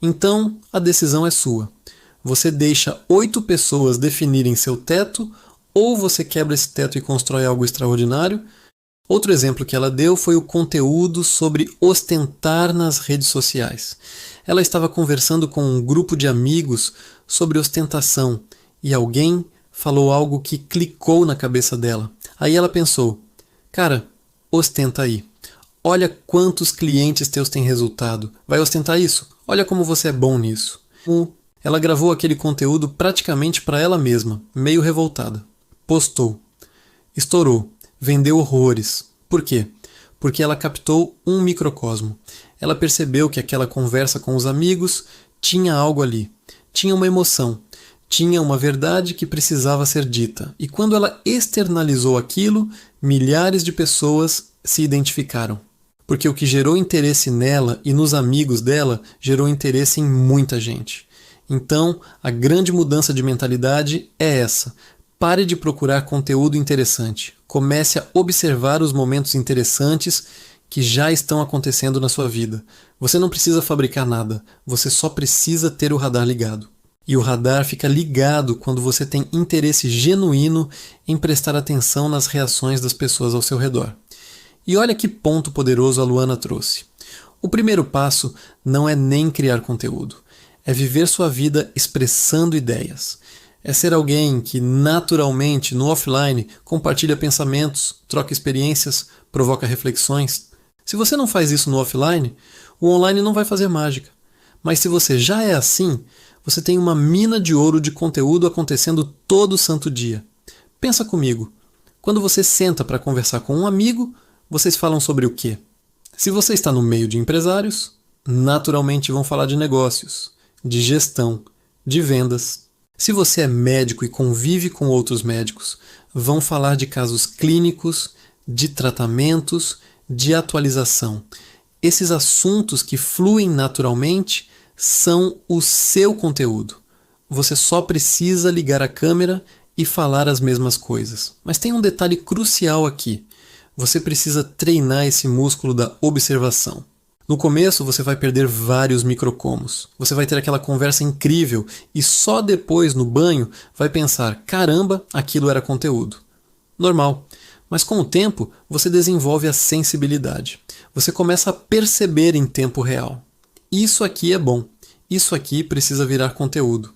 Então, a decisão é sua. Você deixa 8 pessoas definirem seu teto, ou você quebra esse teto e constrói algo extraordinário. Outro exemplo que ela deu foi o conteúdo sobre ostentar nas redes sociais. Ela estava conversando com um grupo de amigos sobre ostentação e alguém falou algo que clicou na cabeça dela. Aí ela pensou, cara, ostenta aí. Olha quantos clientes teus têm resultado. Vai ostentar isso? Olha como você é bom nisso. Ela gravou aquele conteúdo praticamente para ela mesma, meio revoltada. Postou. Estourou. Vendeu horrores. Por quê? Porque ela captou um microcosmo. Ela percebeu que aquela conversa com os amigos tinha algo ali. Tinha uma emoção. Tinha uma verdade que precisava ser dita. E quando ela externalizou aquilo, milhares de pessoas se identificaram. Porque o que gerou interesse nela e nos amigos dela gerou interesse em muita gente. Então, a grande mudança de mentalidade é essa. Pare de procurar conteúdo interessante. Comece a observar os momentos interessantes que já estão acontecendo na sua vida. Você não precisa fabricar nada, você só precisa ter o radar ligado. E o radar fica ligado quando você tem interesse genuíno em prestar atenção nas reações das pessoas ao seu redor. E olha que ponto poderoso a Luana trouxe. O primeiro passo não é nem criar conteúdo, é viver sua vida expressando ideias. É ser alguém que naturalmente, no offline, compartilha pensamentos, troca experiências, provoca reflexões. Se você não faz isso no offline, o online não vai fazer mágica. Mas se você já é assim, você tem uma mina de ouro de conteúdo acontecendo todo santo dia. Pensa comigo, quando você senta para conversar com um amigo, vocês falam sobre o quê? Se você está no meio de empresários, naturalmente vão falar de negócios, de gestão, de vendas. Se você é médico e convive com outros médicos, vão falar de casos clínicos, de tratamentos, de atualização. Esses assuntos que fluem naturalmente são o seu conteúdo. Você só precisa ligar a câmera e falar as mesmas coisas. Mas tem um detalhe crucial aqui. Você precisa treinar esse músculo da observação. No começo você vai perder vários microcomos. Você vai ter aquela conversa incrível e só depois, no banho, vai pensar, caramba, aquilo era conteúdo. Normal. Mas com o tempo, você desenvolve a sensibilidade. Você começa a perceber em tempo real. Isso aqui é bom. Isso aqui precisa virar conteúdo.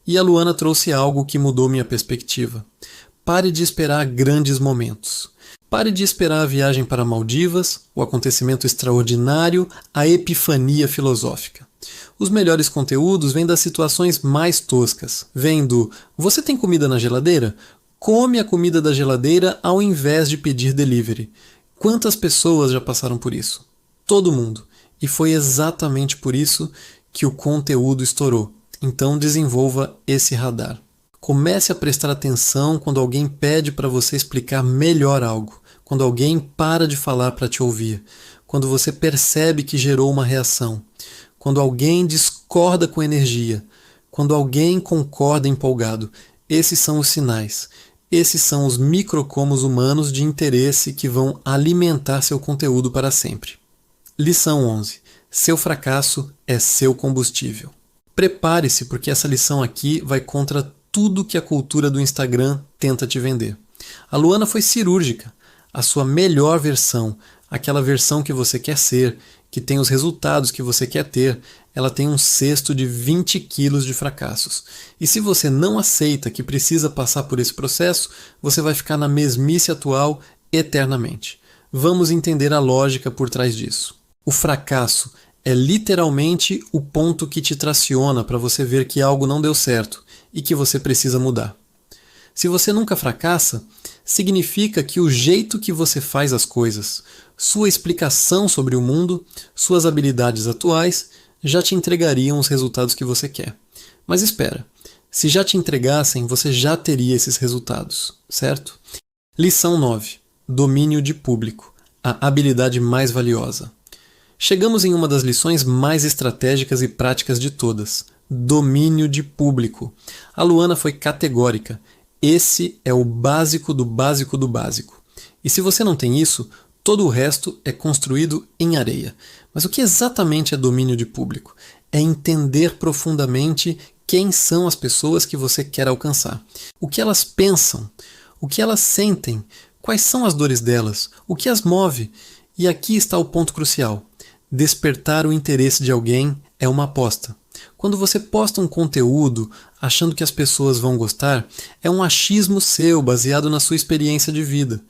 E a Luana trouxe algo que mudou minha perspectiva. Pare de esperar grandes momentos. Pare de esperar a viagem para Maldivas, o acontecimento extraordinário, a epifania filosófica. Os melhores conteúdos vêm das situações mais toscas. Vêm do "você tem comida na geladeira? Come a comida da geladeira ao invés de pedir delivery". Quantas pessoas já passaram por isso? Todo mundo. E foi exatamente por isso que o conteúdo estourou. Então desenvolva esse radar. Comece a prestar atenção quando alguém pede para você explicar melhor algo, quando alguém para de falar para te ouvir, quando você percebe que gerou uma reação, quando alguém discorda com energia, quando alguém concorda empolgado. Esses são os sinais. Esses são os microcomos humanos de interesse que vão alimentar seu conteúdo para sempre. Lição 11. Seu fracasso é seu combustível. Prepare-se porque essa lição aqui vai contra tudo que a cultura do Instagram tenta te vender. A Luana foi cirúrgica. A sua melhor versão, aquela versão que você quer ser, que tem os resultados que você quer ter, ela tem um cesto de 20 quilos de fracassos. E se você não aceita que precisa passar por esse processo, você vai ficar na mesmice atual eternamente. Vamos entender a lógica por trás disso. O fracasso é literalmente o ponto que te traciona para você ver que algo não deu certo e que você precisa mudar. Se você nunca fracassa, significa que o jeito que você faz as coisas, sua explicação sobre o mundo, suas habilidades atuais já te entregariam os resultados que você quer. Mas espera, se já te entregassem, você já teria esses resultados, certo? Lição 9. Domínio de público, a habilidade mais valiosa. Chegamos em uma das lições mais estratégicas e práticas de todas. Domínio de público. A Luana foi categórica. Esse é o básico do básico do básico. E se você não tem isso, todo o resto é construído em areia. Mas o que exatamente é domínio de público? É entender profundamente quem são as pessoas que você quer alcançar. O que elas pensam, o que elas sentem, quais são as dores delas, o que as move. E aqui está o ponto crucial. Despertar o interesse de alguém é uma aposta. Quando você posta um conteúdo achando que as pessoas vão gostar, é um achismo seu baseado na sua experiência de vida.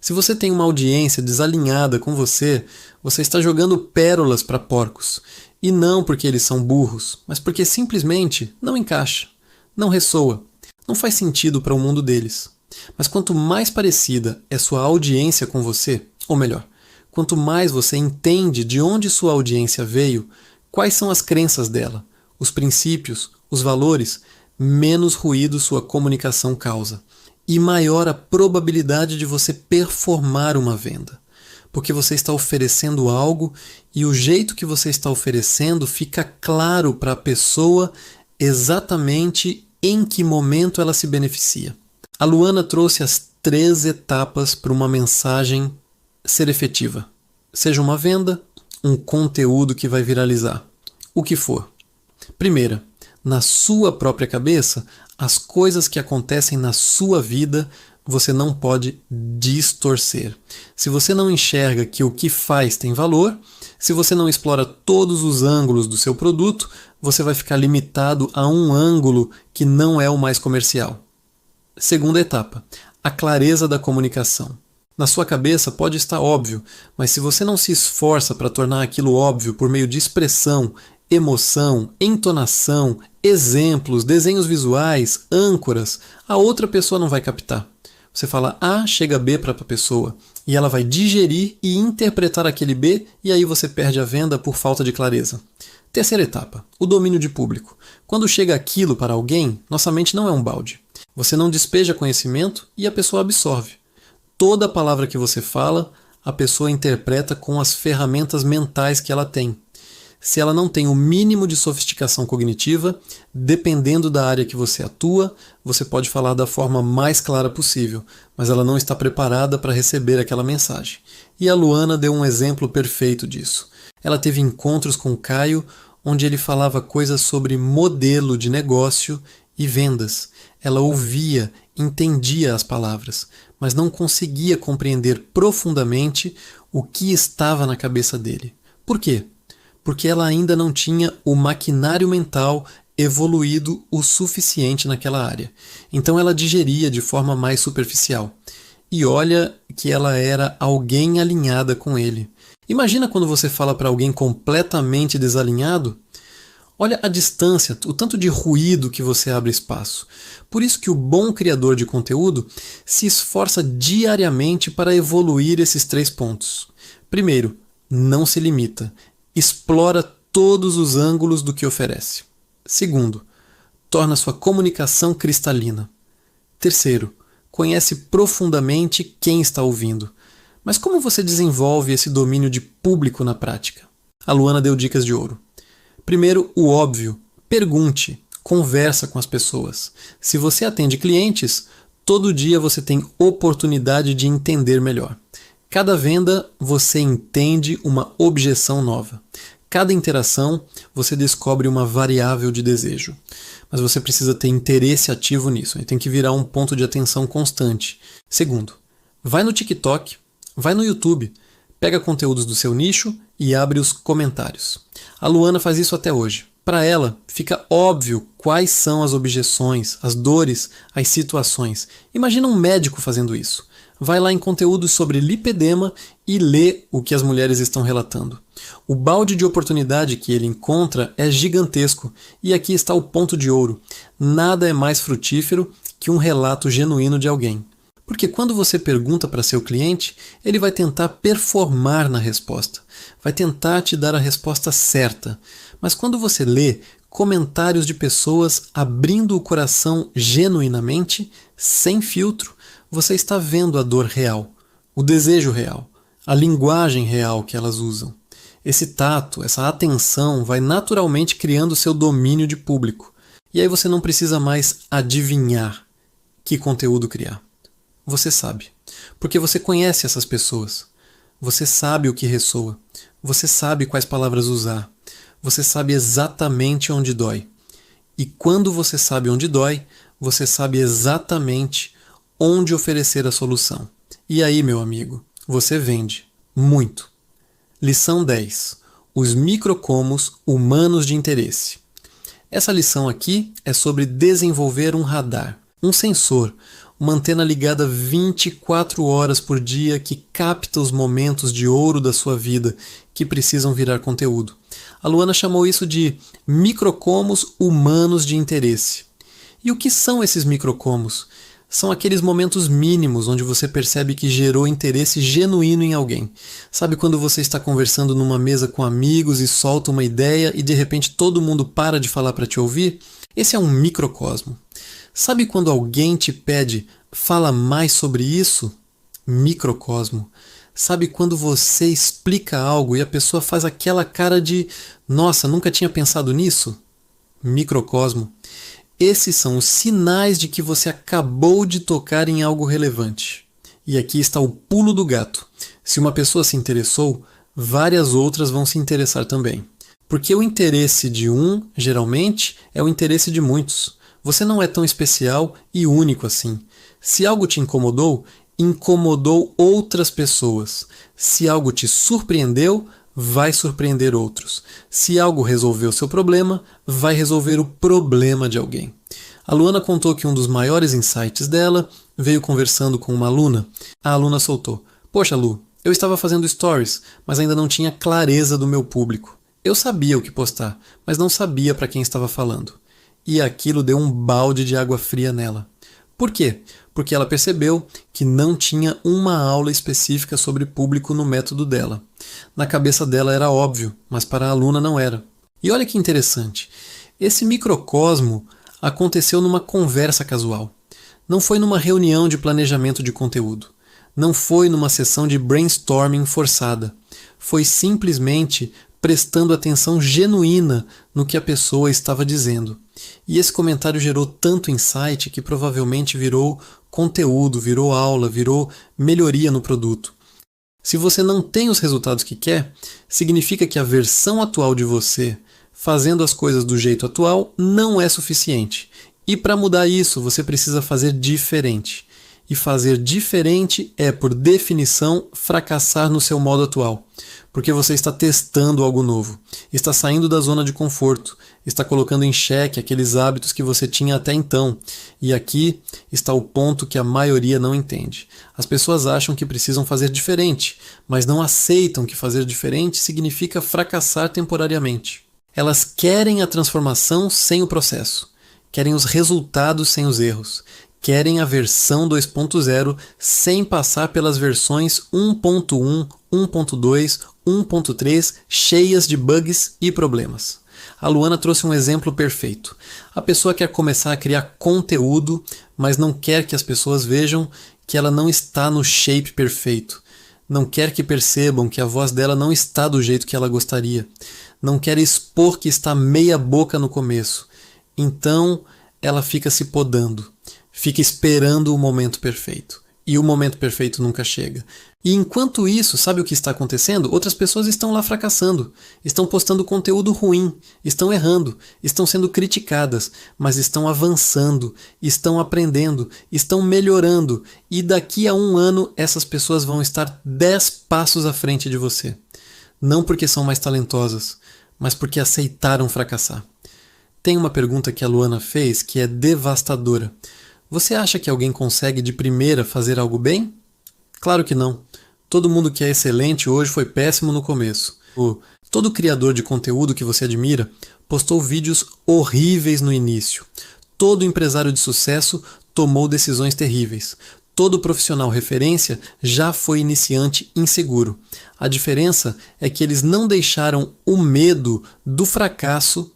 Se você tem uma audiência desalinhada com você, você está jogando pérolas para porcos. E não porque eles são burros, mas porque simplesmente não encaixa, não ressoa, não faz sentido para o mundo deles. Mas quanto mais parecida é sua audiência com você, ou melhor, quanto mais você entende de onde sua audiência veio, quais são as crenças dela, os princípios, os valores, menos ruído sua comunicação causa. E maior a probabilidade de você performar uma venda. Porque você está oferecendo algo e o jeito que você está oferecendo fica claro para a pessoa exatamente em que momento ela se beneficia. A Luana trouxe as 3 etapas para uma mensagem ser efetiva. Seja uma venda, um conteúdo que vai viralizar, o que for. Primeira, na sua própria cabeça, as coisas que acontecem na sua vida você não pode distorcer. Se você não enxerga que o que faz tem valor, se você não explora todos os ângulos do seu produto, você vai ficar limitado a um ângulo que não é o mais comercial. Segunda etapa, a clareza da comunicação. Na sua cabeça pode estar óbvio, mas se você não se esforça para tornar aquilo óbvio por meio de expressão, emoção, entonação, exemplos, desenhos visuais, âncoras, a outra pessoa não vai captar. Você fala A, chega B para a pessoa, e ela vai digerir e interpretar aquele B, e aí você perde a venda por falta de clareza. Terceira etapa, o domínio de público. Quando chega aquilo para alguém, nossa mente não é um balde. Você não despeja conhecimento e a pessoa absorve. Toda palavra que você fala, a pessoa interpreta com as ferramentas mentais que ela tem. Se ela não tem o mínimo de sofisticação cognitiva, dependendo da área que você atua, você pode falar da forma mais clara possível, mas ela não está preparada para receber aquela mensagem. E a Luana deu um exemplo perfeito disso. Ela teve encontros com o Caio, onde ele falava coisas sobre modelo de negócio e vendas. Ela ouvia, entendia as palavras, mas não conseguia compreender profundamente o que estava na cabeça dele. Por quê? Porque ela ainda não tinha o maquinário mental evoluído o suficiente naquela área. Então ela digeria de forma mais superficial. E olha que ela era alguém alinhada com ele. Imagina quando você fala para alguém completamente desalinhado? Olha a distância, o tanto de ruído que você abre espaço. Por isso que o bom criador de conteúdo se esforça diariamente para evoluir esses 3 pontos. Primeiro, não se limita. Explora todos os ângulos do que oferece. Segundo, torna sua comunicação cristalina. Terceiro, conhece profundamente quem está ouvindo. Mas como você desenvolve esse domínio de público na prática? A Luana deu dicas de ouro. Primeiro, o óbvio. Pergunte, conversa com as pessoas. Se você atende clientes, todo dia você tem oportunidade de entender melhor. Cada venda você entende uma objeção nova. Cada interação você descobre uma variável de desejo. Mas você precisa ter interesse ativo nisso. Tem que virar um ponto de atenção constante. Segundo, vai no TikTok, vai no YouTube, pega conteúdos do seu nicho e abre os comentários. A Luana faz isso até hoje. Para ela, fica óbvio quais são as objeções, as dores, as situações. Imagina um médico fazendo isso. vai lá em conteúdos sobre lipedema e lê o que as mulheres estão relatando. O balde de oportunidade que ele encontra é gigantesco, e aqui está o ponto de ouro. Nada é mais frutífero que um relato genuíno de alguém. Porque quando você pergunta para seu cliente, ele vai tentar performar na resposta, vai tentar te dar a resposta certa. Mas quando você lê comentários de pessoas abrindo o coração genuinamente, sem filtro, você está vendo a dor real, o desejo real, a linguagem real que elas usam. Esse tato, essa atenção vai naturalmente criando seu domínio de público. E aí você não precisa mais adivinhar que conteúdo criar. Você sabe, porque você conhece essas pessoas. Você sabe o que ressoa. Você sabe quais palavras usar. Você sabe exatamente onde dói. E quando você sabe onde dói, você sabe exatamente onde oferecer a solução. E aí, meu amigo, você vende. Muito. Lição 10. Os microcomos humanos de interesse. Essa lição aqui é sobre desenvolver um radar, um sensor, uma antena ligada 24 horas por dia que capta os momentos de ouro da sua vida que precisam virar conteúdo. A Luana chamou isso de microcomos humanos de interesse. E o que são esses microcomos? São aqueles momentos mínimos onde você percebe que gerou interesse genuíno em alguém. Sabe quando você está conversando numa mesa com amigos e solta uma ideia e de repente todo mundo para de falar para te ouvir? Esse é um microcosmo. Sabe quando alguém te pede, fala mais sobre isso? Microcosmo. Sabe quando você explica algo e a pessoa faz aquela cara de nossa, nunca tinha pensado nisso? Microcosmo. Esses são os sinais de que você acabou de tocar em algo relevante. E aqui está o pulo do gato. Se uma pessoa se interessou, várias outras vão se interessar também. Porque o interesse de um, geralmente, é o interesse de muitos. Você não é tão especial e único assim. Se algo te incomodou, incomodou outras pessoas. Se algo te surpreendeu, vai surpreender outros. Se algo resolveu seu problema, vai resolver o problema de alguém. A Luana contou que um dos maiores insights dela veio conversando com uma aluna. A aluna soltou: "Poxa, Lu, eu estava fazendo stories, mas ainda não tinha clareza do meu público. Eu sabia o que postar, mas não sabia para quem estava falando." E aquilo deu um balde de água fria nela. Por quê? Porque ela percebeu que não tinha uma aula específica sobre público no método dela. Na cabeça dela era óbvio, mas para a aluna não era. E olha que interessante, esse microcosmo aconteceu numa conversa casual. Não foi numa reunião de planejamento de conteúdo. Não foi numa sessão de brainstorming forçada. Foi simplesmente prestando atenção genuína no que a pessoa estava dizendo. E esse comentário gerou tanto insight que provavelmente virou conteúdo, virou aula, virou melhoria no produto. Se você não tem os resultados que quer, significa que a versão atual de você, fazendo as coisas do jeito atual, não é suficiente. E para mudar isso, você precisa fazer diferente. E fazer diferente é, por definição, fracassar no seu modo atual. Porque você está testando algo novo, está saindo da zona de conforto, está colocando em xeque aqueles hábitos que você tinha até então. E aqui está o ponto que a maioria não entende. As pessoas acham que precisam fazer diferente, mas não aceitam que fazer diferente significa fracassar temporariamente. Elas querem a transformação sem o processo, querem os resultados sem os erros, querem a versão 2.0 sem passar pelas versões 1.1, 1.2, 1.3 cheias de bugs e problemas. A Luana trouxe um exemplo perfeito. A pessoa quer começar a criar conteúdo, mas não quer que as pessoas vejam que ela não está no shape perfeito. Não quer que percebam que a voz dela não está do jeito que ela gostaria. Não quer expor que está meia boca no começo. Então ela fica se podando. Fica esperando o momento perfeito. E o momento perfeito nunca chega. E enquanto isso, sabe o que está acontecendo? Outras pessoas estão lá fracassando. Estão postando conteúdo ruim. Estão errando. Estão sendo criticadas. Mas estão avançando. Estão aprendendo. Estão melhorando. E daqui a 1 ano, essas pessoas vão estar 10 passos à frente de você. Não porque são mais talentosas, mas porque aceitaram fracassar. Tem uma pergunta que a Luana fez que é devastadora. Você acha que alguém consegue de primeira fazer algo bem? Claro que não. Todo mundo que é excelente hoje foi péssimo no começo. Todo criador de conteúdo que você admira postou vídeos horríveis no início. Todo empresário de sucesso tomou decisões terríveis. Todo profissional referência já foi iniciante inseguro. A diferença é que eles não deixaram o medo do fracasso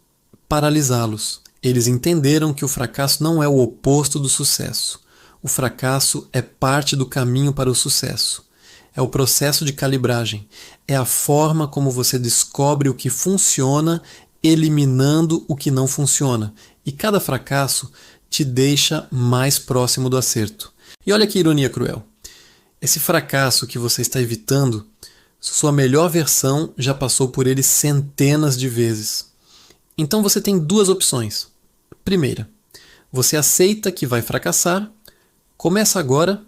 paralisá-los. Eles entenderam que o fracasso não é o oposto do sucesso. O fracasso é parte do caminho para o sucesso. É o processo de calibragem. É a forma como você descobre o que funciona, eliminando o que não funciona. E cada fracasso te deixa mais próximo do acerto. E olha que ironia cruel. Esse fracasso que você está evitando, sua melhor versão já passou por ele centenas de vezes. Então você tem duas opções. Primeira, você aceita que vai fracassar, começa agora,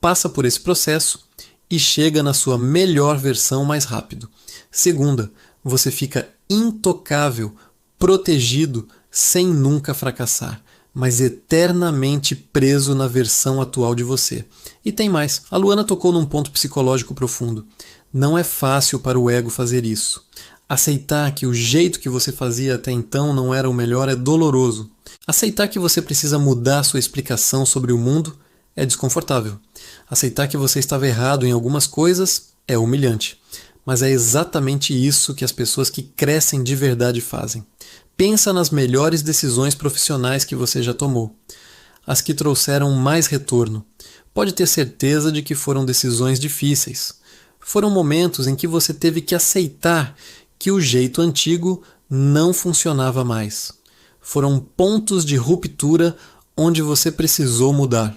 passa por esse processo e chega na sua melhor versão mais rápido. Segunda, você fica intocável, protegido, sem nunca fracassar, mas eternamente preso na versão atual de você. E tem mais, a Luana tocou num ponto psicológico profundo. Não é fácil para o ego fazer isso. Aceitar que o jeito que você fazia até então não era o melhor é doloroso. Aceitar que você precisa mudar sua explicação sobre o mundo é desconfortável. Aceitar que você estava errado em algumas coisas é humilhante. Mas é exatamente isso que as pessoas que crescem de verdade fazem. Pensa nas melhores decisões profissionais que você já tomou. As que trouxeram mais retorno. Pode ter certeza de que foram decisões difíceis. Foram momentos em que você teve que aceitar que o jeito antigo não funcionava mais. Foram pontos de ruptura onde você precisou mudar.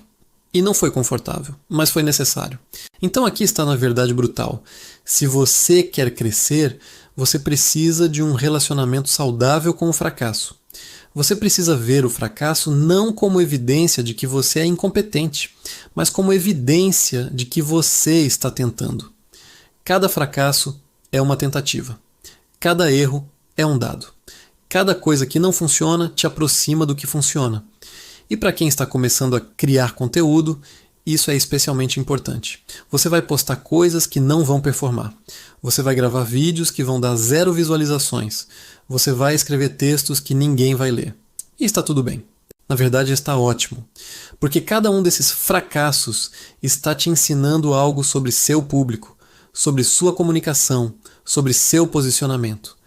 E não foi confortável, mas foi necessário. Então aqui está na verdade brutal. Se você quer crescer, você precisa de um relacionamento saudável com o fracasso. Você precisa ver o fracasso não como evidência de que você é incompetente, mas como evidência de que você está tentando. Cada fracasso é uma tentativa. Cada erro é um dado. Cada coisa que não funciona te aproxima do que funciona. E para quem está começando a criar conteúdo, isso é especialmente importante. Você vai postar coisas que não vão performar. Você vai gravar vídeos que vão dar 0 visualizações. Você vai escrever textos que ninguém vai ler. E está tudo bem. Na verdade, está ótimo. Porque cada um desses fracassos está te ensinando algo sobre seu público, sobre sua comunicação, sobre seu posicionamento.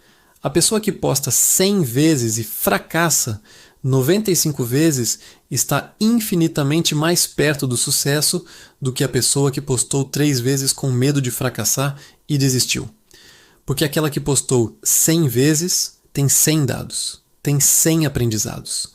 A pessoa que posta 100 vezes e fracassa 95 vezes está infinitamente mais perto do sucesso do que a pessoa que postou 3 vezes com medo de fracassar e desistiu. Porque aquela que postou 100 vezes tem 100 dados, tem 100 aprendizados,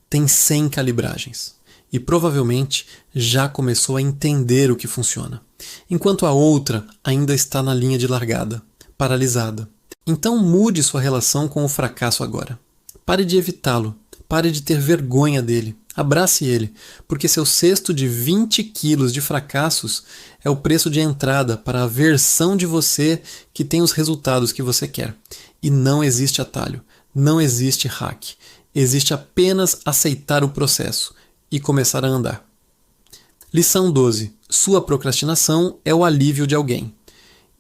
tem 100 calibragens e provavelmente já começou a entender o que funciona, enquanto a outra ainda está na linha de largada, paralisada. Então mude sua relação com o fracasso agora. Pare de evitá-lo. Pare de ter vergonha dele. Abrace ele, porque seu cesto de 20 quilos de fracassos é o preço de entrada para a versão de você que tem os resultados que você quer. E não existe atalho, não existe hack. Existe apenas aceitar o processo e começar a andar. Lição 12. Sua procrastinação é o alívio de alguém.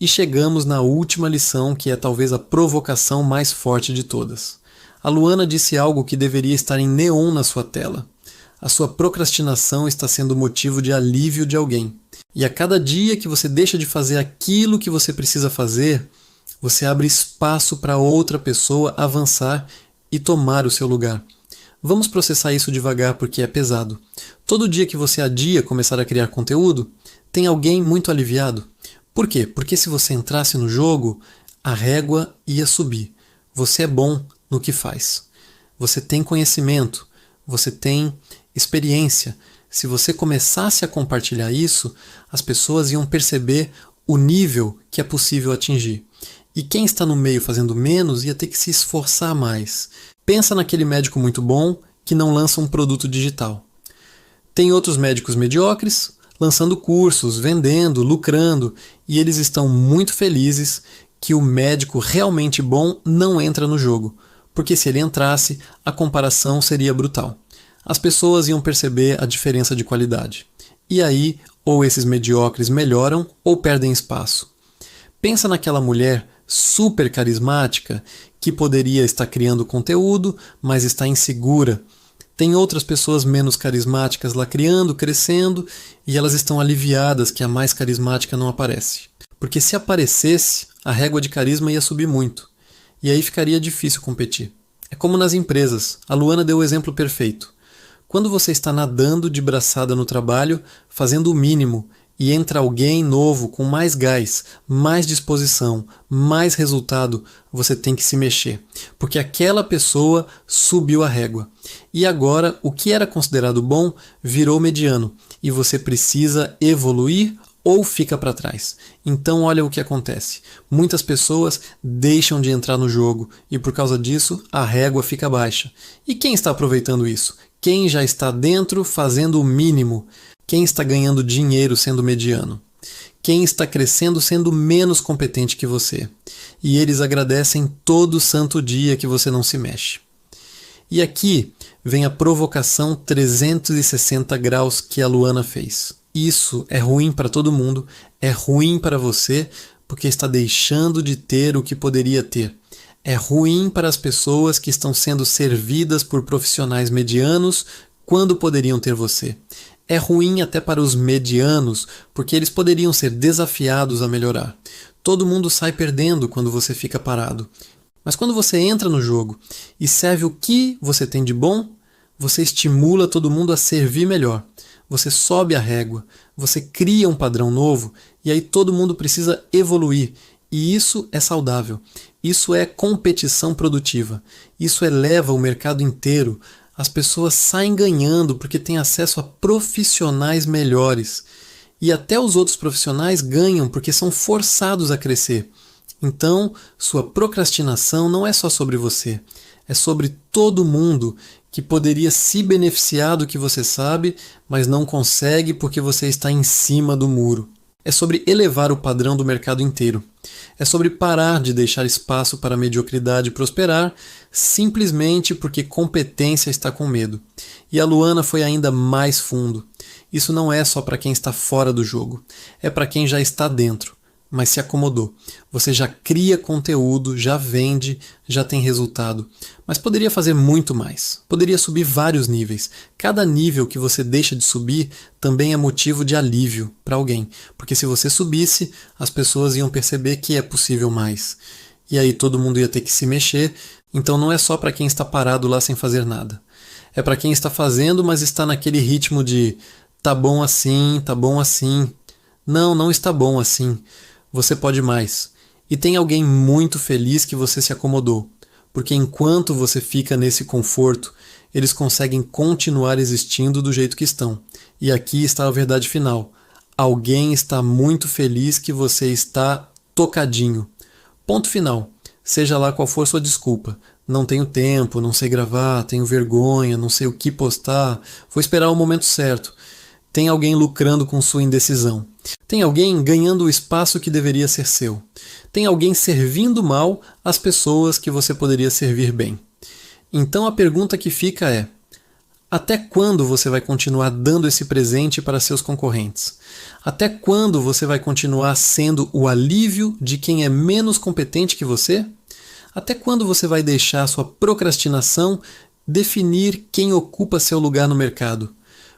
E chegamos na última lição, que é talvez a provocação mais forte de todas. A Luana disse algo que deveria estar em neon na sua tela. A sua procrastinação está sendo motivo de alívio de alguém. E a cada dia que você deixa de fazer aquilo que você precisa fazer, você abre espaço para outra pessoa avançar e tomar o seu lugar. Vamos processar isso devagar porque é pesado. Todo dia que você adia começar a criar conteúdo, tem alguém muito aliviado. Por quê? Porque se você entrasse no jogo, a régua ia subir. Você é bom no que faz. Você tem conhecimento, você tem experiência. Se você começasse a compartilhar isso, as pessoas iam perceber o nível que é possível atingir. E quem está no meio fazendo menos ia ter que se esforçar mais. Pensa naquele médico muito bom que não lança um produto digital. Tem outros médicos mediocres lançando cursos, vendendo, lucrando, e eles estão muito felizes que o médico realmente bom não entra no jogo. Porque se ele entrasse, a comparação seria brutal. As pessoas iam perceber a diferença de qualidade. E aí, Ou esses mediocres melhoram ou perdem espaço. Pensa naquela mulher super carismática que poderia estar criando conteúdo, mas está insegura. Tem outras pessoas menos carismáticas lá criando, crescendo, e elas estão aliviadas que a mais carismática não aparece. Porque se aparecesse, a régua de carisma ia subir muito. E aí ficaria difícil competir. É como nas empresas. A Luana deu o exemplo perfeito. Quando você está nadando de braçada no trabalho, fazendo o mínimo, e entra alguém novo com mais gás, mais disposição, mais resultado, você tem que se mexer, porque aquela pessoa subiu a régua. E agora, o que era considerado bom virou mediano, e você precisa evoluir ou fica para trás. Então olha o que acontece. Muitas pessoas deixam de entrar no jogo e por causa disso a régua fica baixa. E quem está aproveitando isso? Quem já está dentro fazendo o mínimo? Quem está ganhando dinheiro sendo mediano? Quem está crescendo sendo menos competente que você? E eles agradecem todo santo dia que você não se mexe. E aqui vem a provocação 360 graus que a Luana fez. Isso é ruim para todo mundo, é ruim para você, porque está deixando de ter o que poderia ter. É ruim para as pessoas que estão sendo servidas por profissionais medianos quando poderiam ter você. É ruim até para os medianos, porque eles poderiam ser desafiados a melhorar. Todo mundo sai perdendo quando você fica parado. Mas quando você entra no jogo e serve o que você tem de bom, você estimula todo mundo a servir melhor. Você sobe a régua, você cria um padrão novo e aí todo mundo precisa evoluir. E isso é saudável. Isso é competição produtiva. Isso eleva o mercado inteiro. As pessoas saem ganhando porque têm acesso a profissionais melhores. E até os outros profissionais ganham porque são forçados a crescer. Então, sua procrastinação não é só sobre você. É sobre todo mundo que poderia se beneficiar do que você sabe, mas não consegue porque você está em cima do muro. É sobre elevar o padrão do mercado inteiro. É sobre parar de deixar espaço para a mediocridade prosperar, simplesmente porque competência está com medo. E a Luana foi ainda mais fundo. Isso não é só para quem está fora do jogo, é para quem já está dentro, mas se acomodou. Você já cria conteúdo, já vende, já tem resultado, mas poderia fazer muito mais. Poderia subir vários níveis. Cada nível que você deixa de subir também é motivo de alívio para alguém, porque se você subisse, as pessoas iam perceber que é possível mais. E aí todo mundo ia ter que se mexer, então não é só para quem está parado lá sem fazer nada. É para quem está fazendo, mas está naquele ritmo de tá bom assim, tá bom assim. Não, não está bom assim. Você pode mais. E tem alguém muito feliz que você se acomodou, porque enquanto você fica nesse conforto, eles conseguem continuar existindo do jeito que estão. E aqui está a verdade final. Alguém está muito feliz que você está tocadinho. Ponto final. Seja lá qual for sua desculpa. Não tenho tempo, não sei gravar, tenho vergonha, não sei o que postar, vou esperar o momento certo. Tem alguém lucrando com sua indecisão. Tem alguém ganhando o espaço que deveria ser seu. Tem alguém servindo mal as pessoas que você poderia servir bem. Então a pergunta que fica é: até quando você vai continuar dando esse presente para seus concorrentes? Até quando você vai continuar sendo o alívio de quem é menos competente que você? Até quando você vai deixar sua procrastinação definir quem ocupa seu lugar no mercado?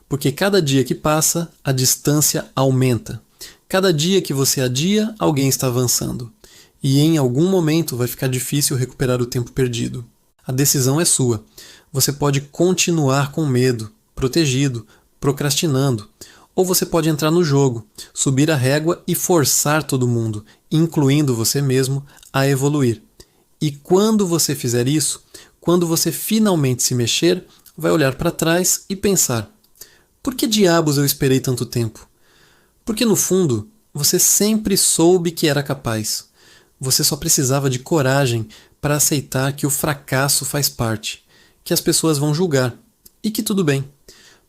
Porque cada dia que passa, a distância aumenta. Cada dia que você adia, alguém está avançando. E em algum momento vai ficar difícil recuperar o tempo perdido. A decisão é sua. Você pode continuar com medo, protegido, procrastinando. Ou você pode entrar no jogo, subir a régua e forçar todo mundo, incluindo você mesmo, a evoluir. E quando você fizer isso, quando você finalmente se mexer, vai olhar para trás e pensar: por que diabos eu esperei tanto tempo? Porque no fundo, você sempre soube que era capaz. Você só precisava de coragem para aceitar que o fracasso faz parte, que as pessoas vão julgar e que tudo bem.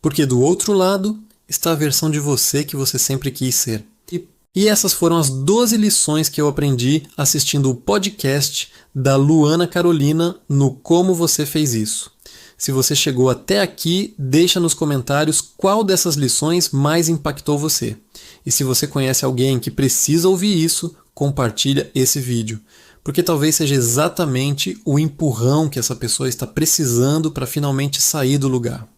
Porque do outro lado está a versão de você que você sempre quis ser. E essas foram as 12 lições que eu aprendi assistindo o podcast da Luana Carolina no Como Você Fez Isso. Se você chegou até aqui, deixa nos comentários qual dessas lições mais impactou você. E se você conhece alguém que precisa ouvir isso, compartilha esse vídeo, porque talvez seja exatamente o empurrão que essa pessoa está precisando para finalmente sair do lugar.